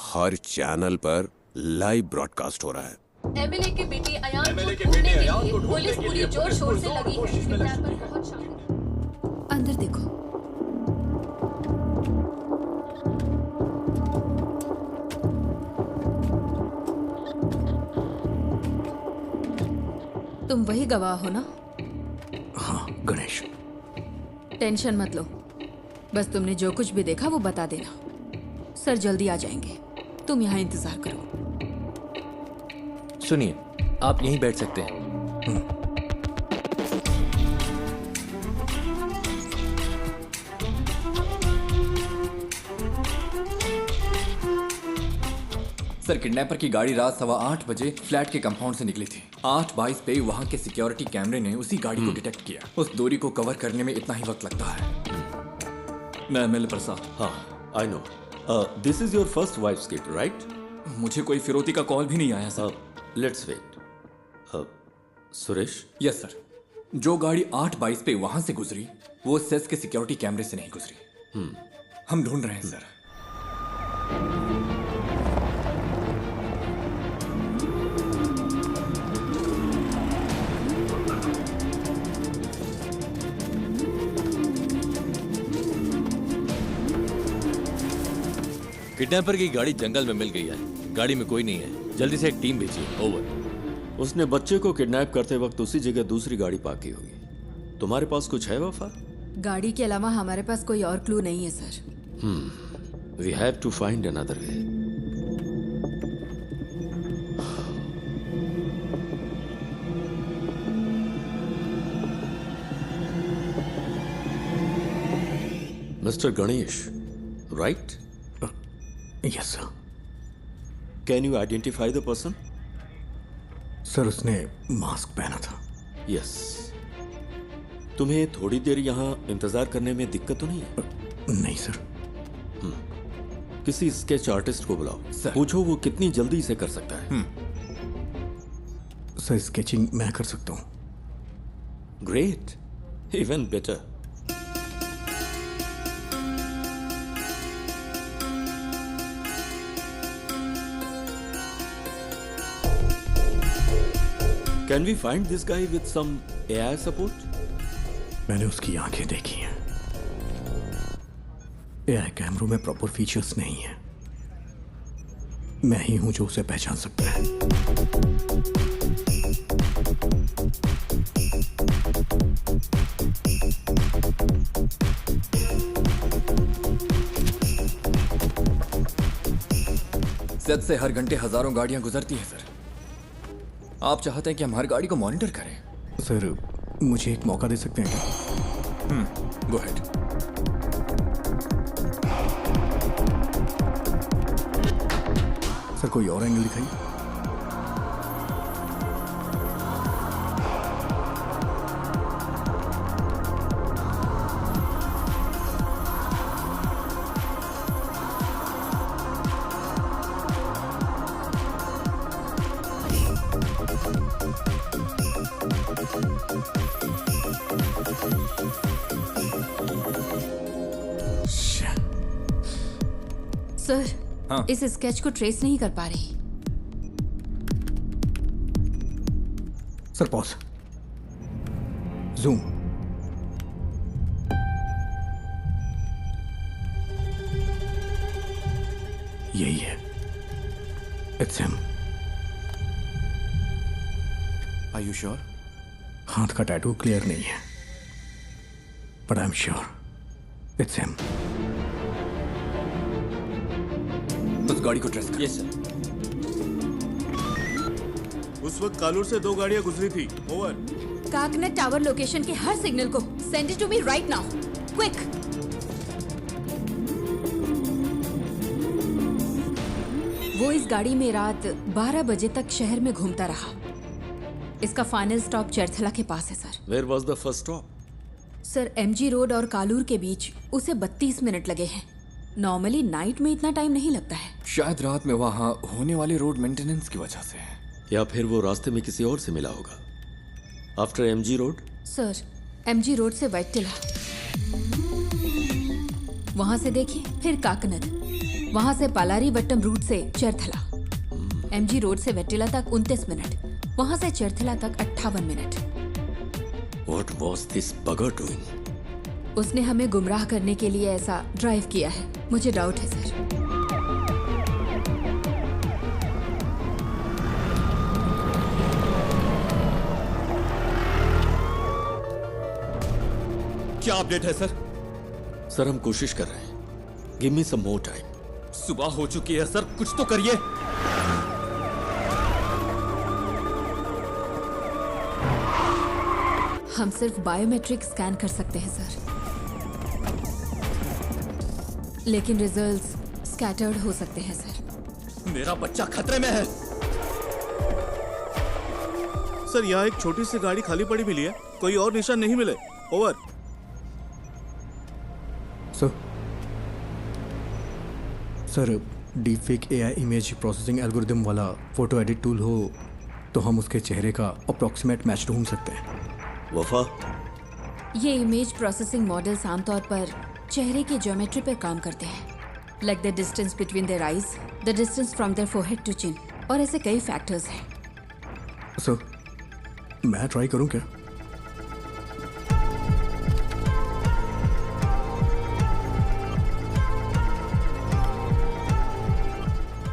हर चैनल पर लाइव ब्रॉडकास्ट हो रहा है। एमएलए के बेटे अयान को ढूंढने के लिए पुलिस पूरी जोर शोर से लगी है। अंदर देखो। तुम वही गवाह हो ना? हाँ गणेश। टेंशन मत लो, बस तुमने जो कुछ भी देखा वो बता देना। सर जल्दी आ जाएंगे, तुम यहाँ इंतजार करो। सुनिए, आप यहीं बैठ सकते हैं। सर किडनैपर की गाड़ी रात 8:15 बजे फ्लैट के कंपाउंड से निकली थी। 8:22 पे वहाँ के सिक्योरिटी कैमरे ने उसी गाड़ी को डिटेक्ट किया। उस दूरी को कवर करने में इतना ही वक्त लगता है। मैं मिल प्रसाद। हाँ, I know. This is your first wife's kid, right? मुझे कोई फिरौती का कॉल भी नहीं आया sir. Let's wait. Suresh? Yes sir. जो गाड़ी 8:22 पे वहां से गुजरी वो सेस के सिक्योरिटी कैमरे से नहीं गुजरी। हम ढूंढ रहे हैं सर। किडनैपर की गाड़ी जंगल में मिल गई है। गाड़ी में कोई नहीं है। जल्दी से एक टीम भेजिए। ओवर। उसने बच्चे को किडनैप करते वक्त उसी जगह दूसरी गाड़ी पार्क की होगी। तुम्हारे पास कुछ है वफा? गाड़ी के अलावा हमारे पास कोई और क्लू नहीं है sir. We have to find another way. Mister Ganesh, right? Yes sir. Can you identify the person? Sir उसने मास्क पहना था। यस। तुम्हें थोड़ी देर यहाँ इंतजार करने में दिक्कत तो नहीं है? नहीं सर। किसी स्केच आर्टिस्ट को बुलाओ। पूछो वो कितनी जल्दी इसे कर सकता है। सर स्केचिंग मैं कर सकता हूँ। Great, even better. Can we find this guy with some AI support? मैंने उसकी आंखें देखी हैं। AI कैमरों में प्रॉपर फीचर्स नहीं है। मैं ही हूं जो उसे पहचान सकता है। सेट से हर घंटे हजारों गाड़ियां गुजरती हैं सर। आप चाहते हैं कि हम हर गाड़ी को मॉनिटर करें? सर मुझे एक मौका दे सकते हैं क्या? Go ahead. सर कोई और एंगल दिखाइए। सर इस स्केच को ट्रेस नहीं कर पा रही। Sir pause. जूम। यही है। It's him. Are you sure? हाथ का टैटू क्लियर नहीं है, but I am sure it's him. उस गाड़ी को ट्रेस कर। Yes sir. उस वक्त कालूर से 2 गाड़ियां गुजरी थी। ओवर। काकनेट टावर लोकेशन के हर सिग्नल को send it to me right now, quick. वो इस गाड़ी में रात 12 बजे तक शहर में घूमता रहा। इसका फाइनल स्टॉप चरथला के पास है sir. Where was the first stop? Sir MG road और कालूर के बीच उसे 32 मिनट लगे हैं। नॉर्मली नाइट में इतना टाइम नहीं लगता है। शायद रात में वहाँ होने वाले रोड मेंटेनेंस की वजह से। या फिर वो रास्ते में किसी और से मिला होगा। After MG road? Sir MG road से वैटिला, वहां से देखिए, फिर काकनद, वहां से पालारी वट्टम रूट से चरथला। MG रोड से वैटिला तक 29 मिनट, वहां से चरथला तक 58 minute. What was this bugger doing? उसने हमें गुमराह करने के लिए ऐसा ड्राइव किया है। मुझे डाउट है सर। क्या अपडेट है सर? सर हम कोशिश कर रहे हैं। गिव मी सम मोर टाइम। सुबह हो चुकी है सर, कुछ तो करिए। हम सिर्फ बायोमेट्रिक स्कैन कर सकते हैं सर, लेकिन रिजल्ट्स स्कैटर्ड हो सकते हैं सर। मेरा बच्चा खतरे में है। सर यहाँ एक छोटी सी गाड़ी खाली पड़ी मिली है, कोई और निशान नहीं मिले। Over. Sir deepfake AI image processing algorithm वाला फोटो एडिट टूल हो तो हम उसके चेहरे का अप्रॉक्सीमेट मैच ढूंढ सकते हैं। वफा, ये इमेज प्रोसेसिंग मॉडल्स आमतौर पर चेहरे की ज्योमेट्री पर काम करते हैं, like the distance between their eyes, the distance from their forehead to chin, और ऐसे कई फैक्टर्स हैं। सर मैं ट्राई करूं क्या?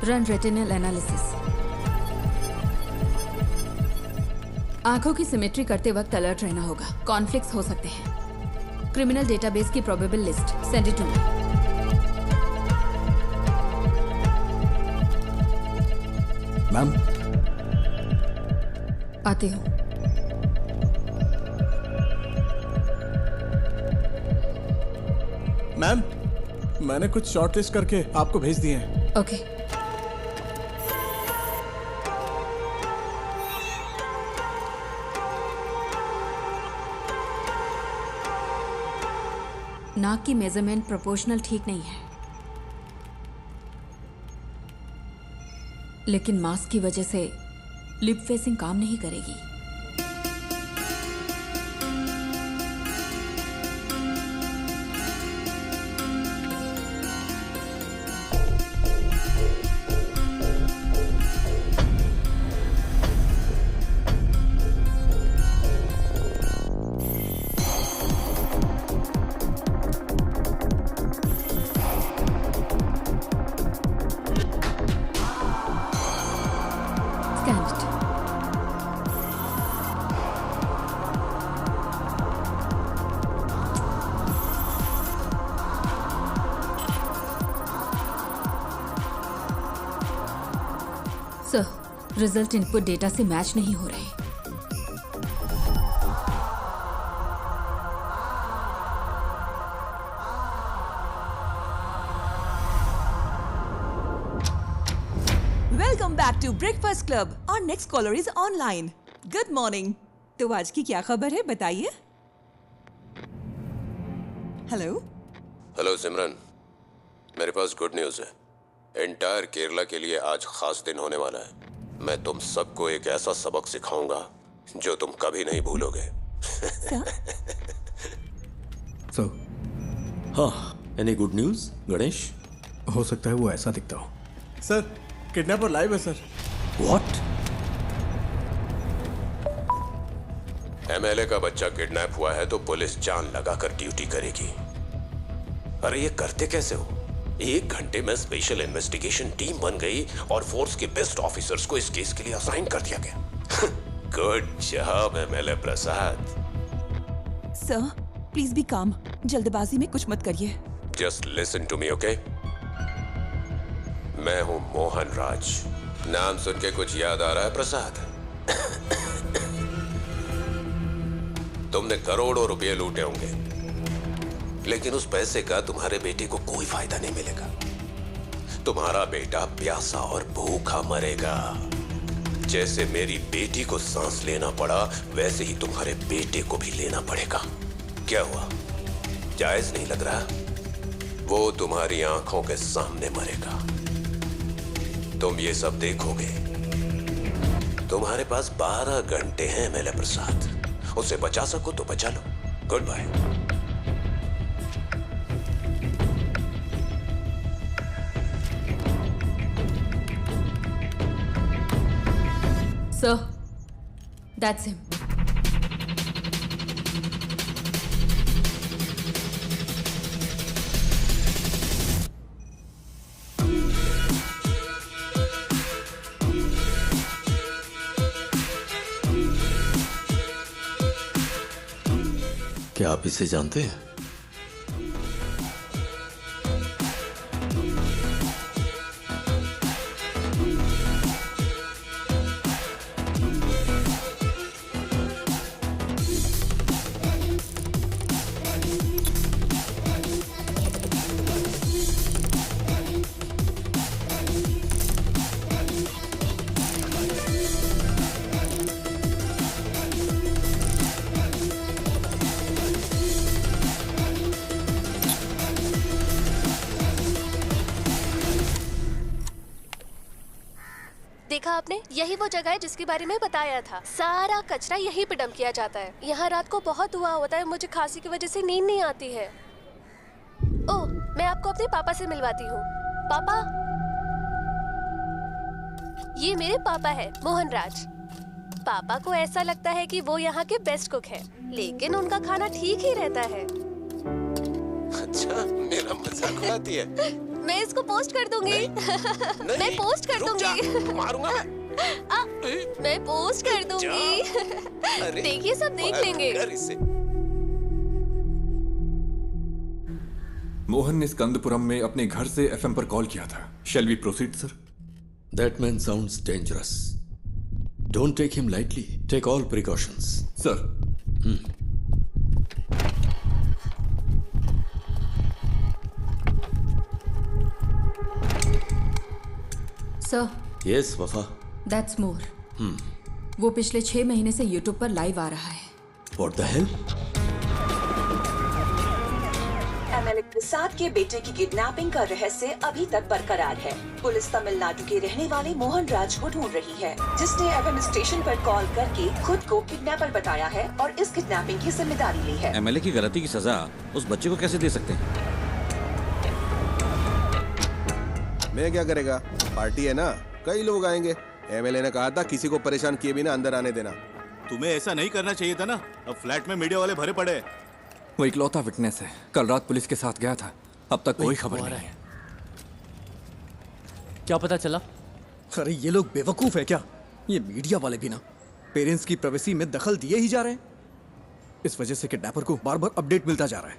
Run retinal analysis. आंखों की सिमेट्री करते वक्त अलर्ट रहना होगा, कॉन्फ्लिक्ट्स हो सकते हैं। क्रिमिनल डेटाबेस की probable list, send it to me. Ma'am आते हो। मैम मैंने कुछ शॉर्टलिस्ट करके आपको भेज दिए हैं। ओके। नाक की मेजरमेंट प्रोपोर्शनल ठीक नहीं है, लेकिन मास्क की वजह से लिप फेसिंग काम नहीं करेगी। सर, रिजल्ट इनपुट डेटा से मैच नहीं हो रहे। Welcome back to breakfast club. और next caller is online. Good morning. तो आज की क्या खबर है, बताइए। हेलो। हेलो सिमरन, मेरे पास गुड न्यूज़ है। एंटायर केरला के लिए आज खास दिन होने वाला है। मैं तुम सबको एक ऐसा सबक सिखाऊंगा जो तुम कभी नहीं भूलोगे। सर हाँ, एनी गुड न्यूज़ गणेश? हो सकता है वो ऐसा दिखता हो। सर किडनैपर लाइव है सर। व्हाट? एमएलए का बच्चा किडनैप हुआ है तो पुलिस जान लगाकर ड्यूटी करेगी। अरे ये करते कैसे हो? 1 घंटे में स्पेशल इन्वेस्टिगेशन टीम बन गई और फोर्स के बेस्ट ऑफिसर्स को इस केस के लिए असाइन कर दिया गया। Good job MLA Prasad. Sir please be calm. जल्दबाजी में कुछ मत करिए। Just listen to me, okay? मैं हूं मोहन राज। नाम सुन के कुछ याद आ रहा है प्रसाद? तुमने करोड़ों रुपए लूटे होंगे, लेकिन उस पैसे का तुम्हारे बेटे को कोई फायदा नहीं मिलेगा। तुम्हारा बेटा प्यासा और भूखा मरेगा। जैसे मेरी बेटी को सांस लेना पड़ा, वैसे ही तुम्हारे बेटे को भी लेना पड़ेगा। क्या हुआ, जायज नहीं लग रहा? वो तुम्हारी आंखों के सामने मरेगा, तुम ये सब देखोगे। तुम्हारे पास 12 घंटे हैं एमएलए प्रसाद। उसे बचा सको तो बचा लो। Good bye. Sir, that's him. क्या आप इसे जानते हैं? आपने? यही वो जगह है जिसके बारे में बताया था। सारा कचरा यहीं पे डंप किया जाता है। यहाँ रात को बहुत धुआं होता है, मुझे खांसी की वजह से नींद नहीं आती है। ओह, मैं आपको अपने पापा से मिलवाती हूँ। पापा, ये मेरे पापा है, मोहन राज। पापा को ऐसा लगता है कि वो यहाँ के बेस्ट कुक हैं, लेकिन उनका खाना ठीक ही रहता है। अच्छा, मेरा मजाक उड़ाती है। मैं इसको पोस्ट कर दूंगी। मैं पोस्ट कर दूंगी। मारूंगा मैं पोस्ट कर दूंगी। देखिए, सब देख लेंगे। मोहन ने स्कंदपुरम में अपने घर से एफएम पर कॉल किया था। Shall we proceed sir? That man sounds dangerous. Don't take him lightly. Take all precautions. Sir. Sir. Yes, Wafa. That's more. वो पिछले 6 महीने से YouTube पर लाइव आ रहा है। What the hell? एमएलए प्रसाद के बेटे की किडनैपिंग का रहस्य अभी तक बरकरार है। पुलिस तमिलनाडु के रहने वाले मोहन राज को ढूंढ रही है, जिसने एफएम स्टेशन पर कॉल करके खुद को किडनैपर बताया है और इस किडनैपिंग की जिम्मेदारी ली है। एमएलए की गलती की सजा उस बच्चे को कैसे दे सकते हैं? मैं क्या करेगा, पार्टी है ना, कई लोग आएंगे। एमएलए ने कहा था किसी को परेशान किए बिना अंदर आने देना। तुम्हें ऐसा नहीं करना चाहिए था ना। अब फ्लैट में मीडिया वाले भरे पड़े। वो इकलौता विटनेस है, कल रात पुलिस के साथ गया था, अब तक कोई खबर नहीं है। क्या पता चला? अरे ये लोग बेवकूफ है क्या? ये मीडिया वाले भी ना पेरेंट्स की प्राइवेसी में दखल दिए ही जा रहे हैं। इस वजह से किडनैपर को बार बार अपडेट मिलता जा रहा है।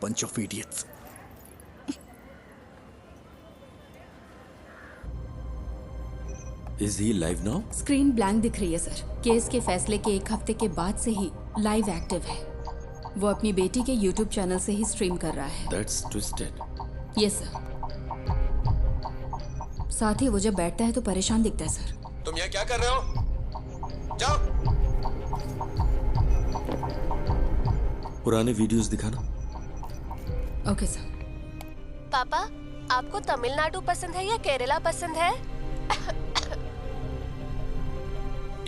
Bunch of idiots. Is he live now? Screen blank दिख रही है सर। केस के फैसले के 1 हफ्ते के बाद से ही लाइव एक्टिव है। वो अपनी बेटी के YouTube चैनल से ही स्ट्रीम कर रहा है। That's twisted. Yes sir. साथ ही वो जब बैठता है तो परेशान दिखता है सर। तुम यहाँ क्या कर रहे हो? जाओ। पुराने वीडियोस दिखाना। Okay sir. पापा, आपको तमिलनाडु पसंद है या केरला पसंद है?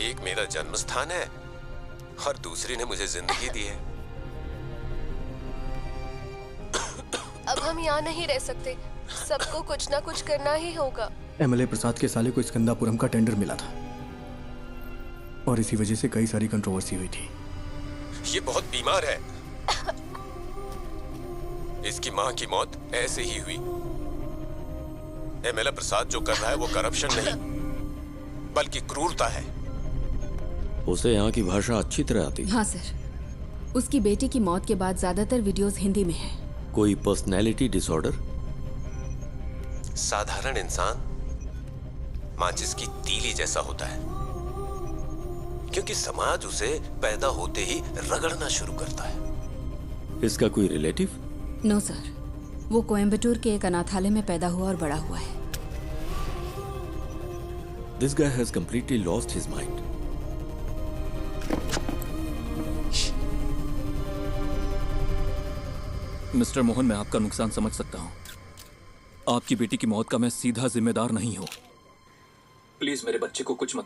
एक मेरा जन्म स्थान है और दूसरी ने मुझे जिंदगी दी है। अब हम यहाँ नहीं रह सकते, सबको कुछ ना कुछ करना ही होगा। एमएलए प्रसाद के साले को स्कंदापुरम का टेंडर मिला था और इसी वजह से कई सारी कंट्रोवर्सी हुई थी। ये बहुत बीमार है। इसकी मां की मौत ऐसे ही हुई। एमएलए प्रसाद जो कर रहा है वो करप्शन नहीं बल्कि क्रूरता है। उसे यहाँ की भाषा अच्छी तरह आती है। हाँ सर। उसकी बेटी की मौत के बाद ज्यादातर वीडियोस हिंदी में हैं। कोई पर्सनैलिटी डिसऑर्डर? साधारण इंसान माचिस की तीली जैसा होता है, क्योंकि समाज उसे पैदा होते ही रगड़ना शुरू करता है। इसका कोई रिलेटिव? नो सर, वो कोयम्बटूर के एक अनाथालय में पैदा हुआ और बड़ा हुआ है। This guy has completely lost his mind. Mister Mohan, मैं आपका नुकसान समझ सकता हूं। आपकी बेटी की मौत का मैं सीधा जिम्मेदार नहीं हूं। प्लीज मेरे बच्चे को कुछ मत।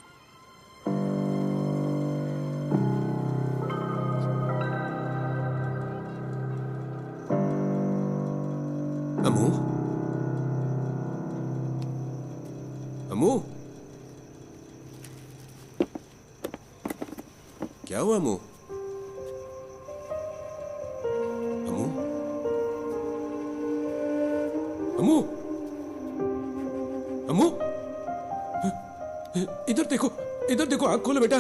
अमू, अमू, क्या हुआ अमू? अमू, अमू, अमू, इधर देखो, इधर देखो, आंख खोलो बेटा।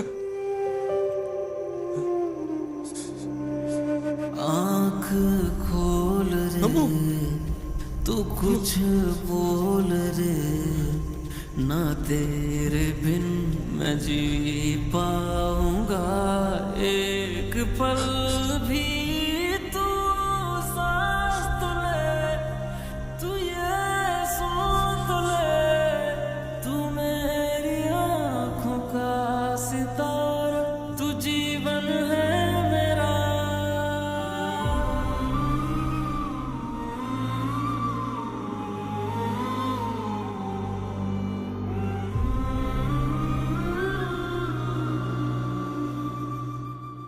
आंख खोल रे, तू कुछ बोल रे, ना तेरे बिन मैं जी पाऊंगा एक पल भी। तू सांस तो ले, तू ये सुन तो ले, तू मेरी आंखों का सितारा, तू जीवन है मेरा।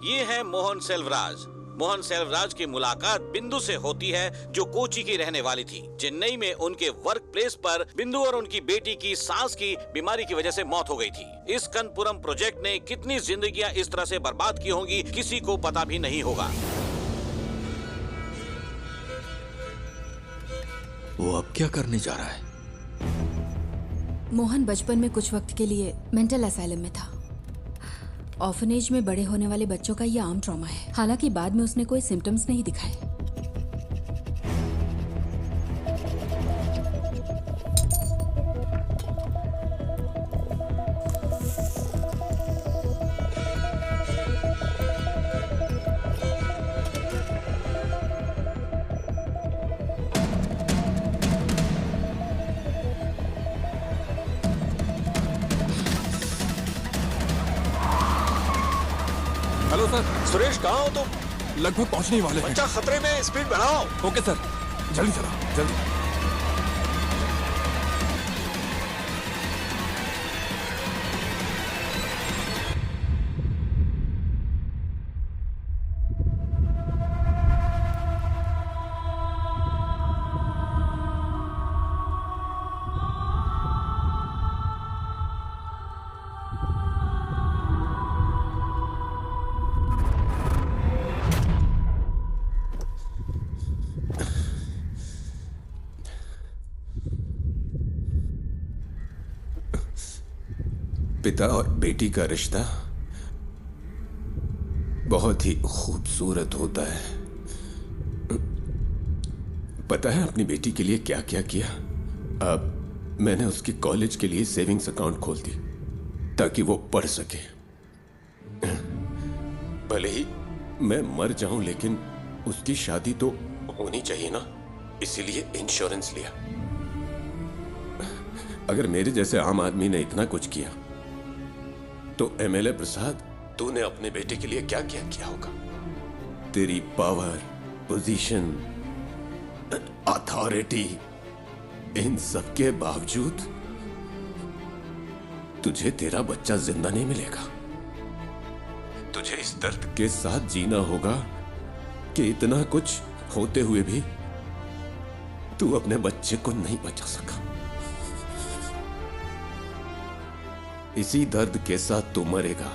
ये है मोहन सेल्वराज। मोहन सेल्वराज की मुलाकात बिंदु से होती है, जो कोची की रहने वाली थी। चेन्नई में उनके वर्क प्लेस पर बिंदु और उनकी बेटी की सांस की बीमारी की वजह से मौत हो गई थी। इस कनपुरम प्रोजेक्ट ने कितनी जिंदगियां इस तरह से बर्बाद की होंगी, किसी को पता भी नहीं होगा। वो अब क्या करने जा रहा है? मोहन बचपन में कुछ वक्त के लिए मेंटल असाइलम में था। ऑर्फनेज में बड़े होने वाले बच्चों का यह आम ट्रॉमा है। हालांकि बाद में उसने कोई सिम्टम्स नहीं दिखाए। हेलो सर, सुरेश कहाँ हो तुम? लगभग पहुंचने ही वाले हैं। बच्चा खतरे में, स्पीड बढ़ाओ। ओके सर, जल्दी चलाओ, जल्दी। पिता और बेटी का रिश्ता बहुत ही खूबसूरत होता है। पता है अपनी बेटी के लिए क्या क्या किया? अब मैंने उसके कॉलेज के लिए सेविंग्स अकाउंट खोल दी ताकि वो पढ़ सके। भले ही मैं मर जाऊं, लेकिन उसकी शादी तो होनी चाहिए ना, इसीलिए इंश्योरेंस लिया। अगर मेरे जैसे आम आदमी ने इतना कुछ किया तो एमएलए प्रसाद, तूने अपने बेटे के लिए क्या क्या किया होगा? तेरी पावर, पोजीशन, अथॉरिटी, इन सब के बावजूद तुझे तेरा बच्चा जिंदा नहीं मिलेगा। तुझे इस दर्द के साथ जीना होगा कि इतना कुछ होते हुए भी तू अपने बच्चे को नहीं बचा सका। इसी दर्द के साथ तू मरेगा।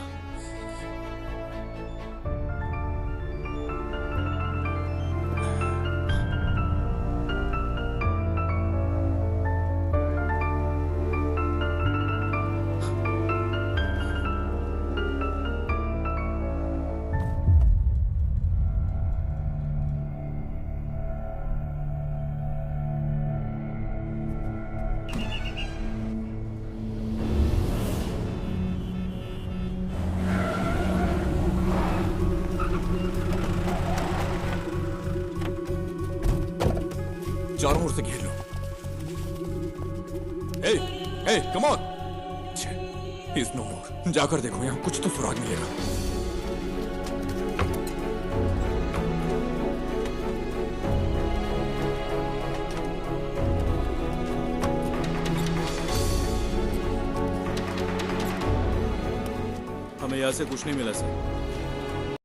चारों ओर से घेर लो। ए, ए, कम ऑन। इज नो मोर। जाकर देखो, यहां कुछ तो सुराग मिलेगा। हमें यहाँ से कुछ नहीं मिला सर।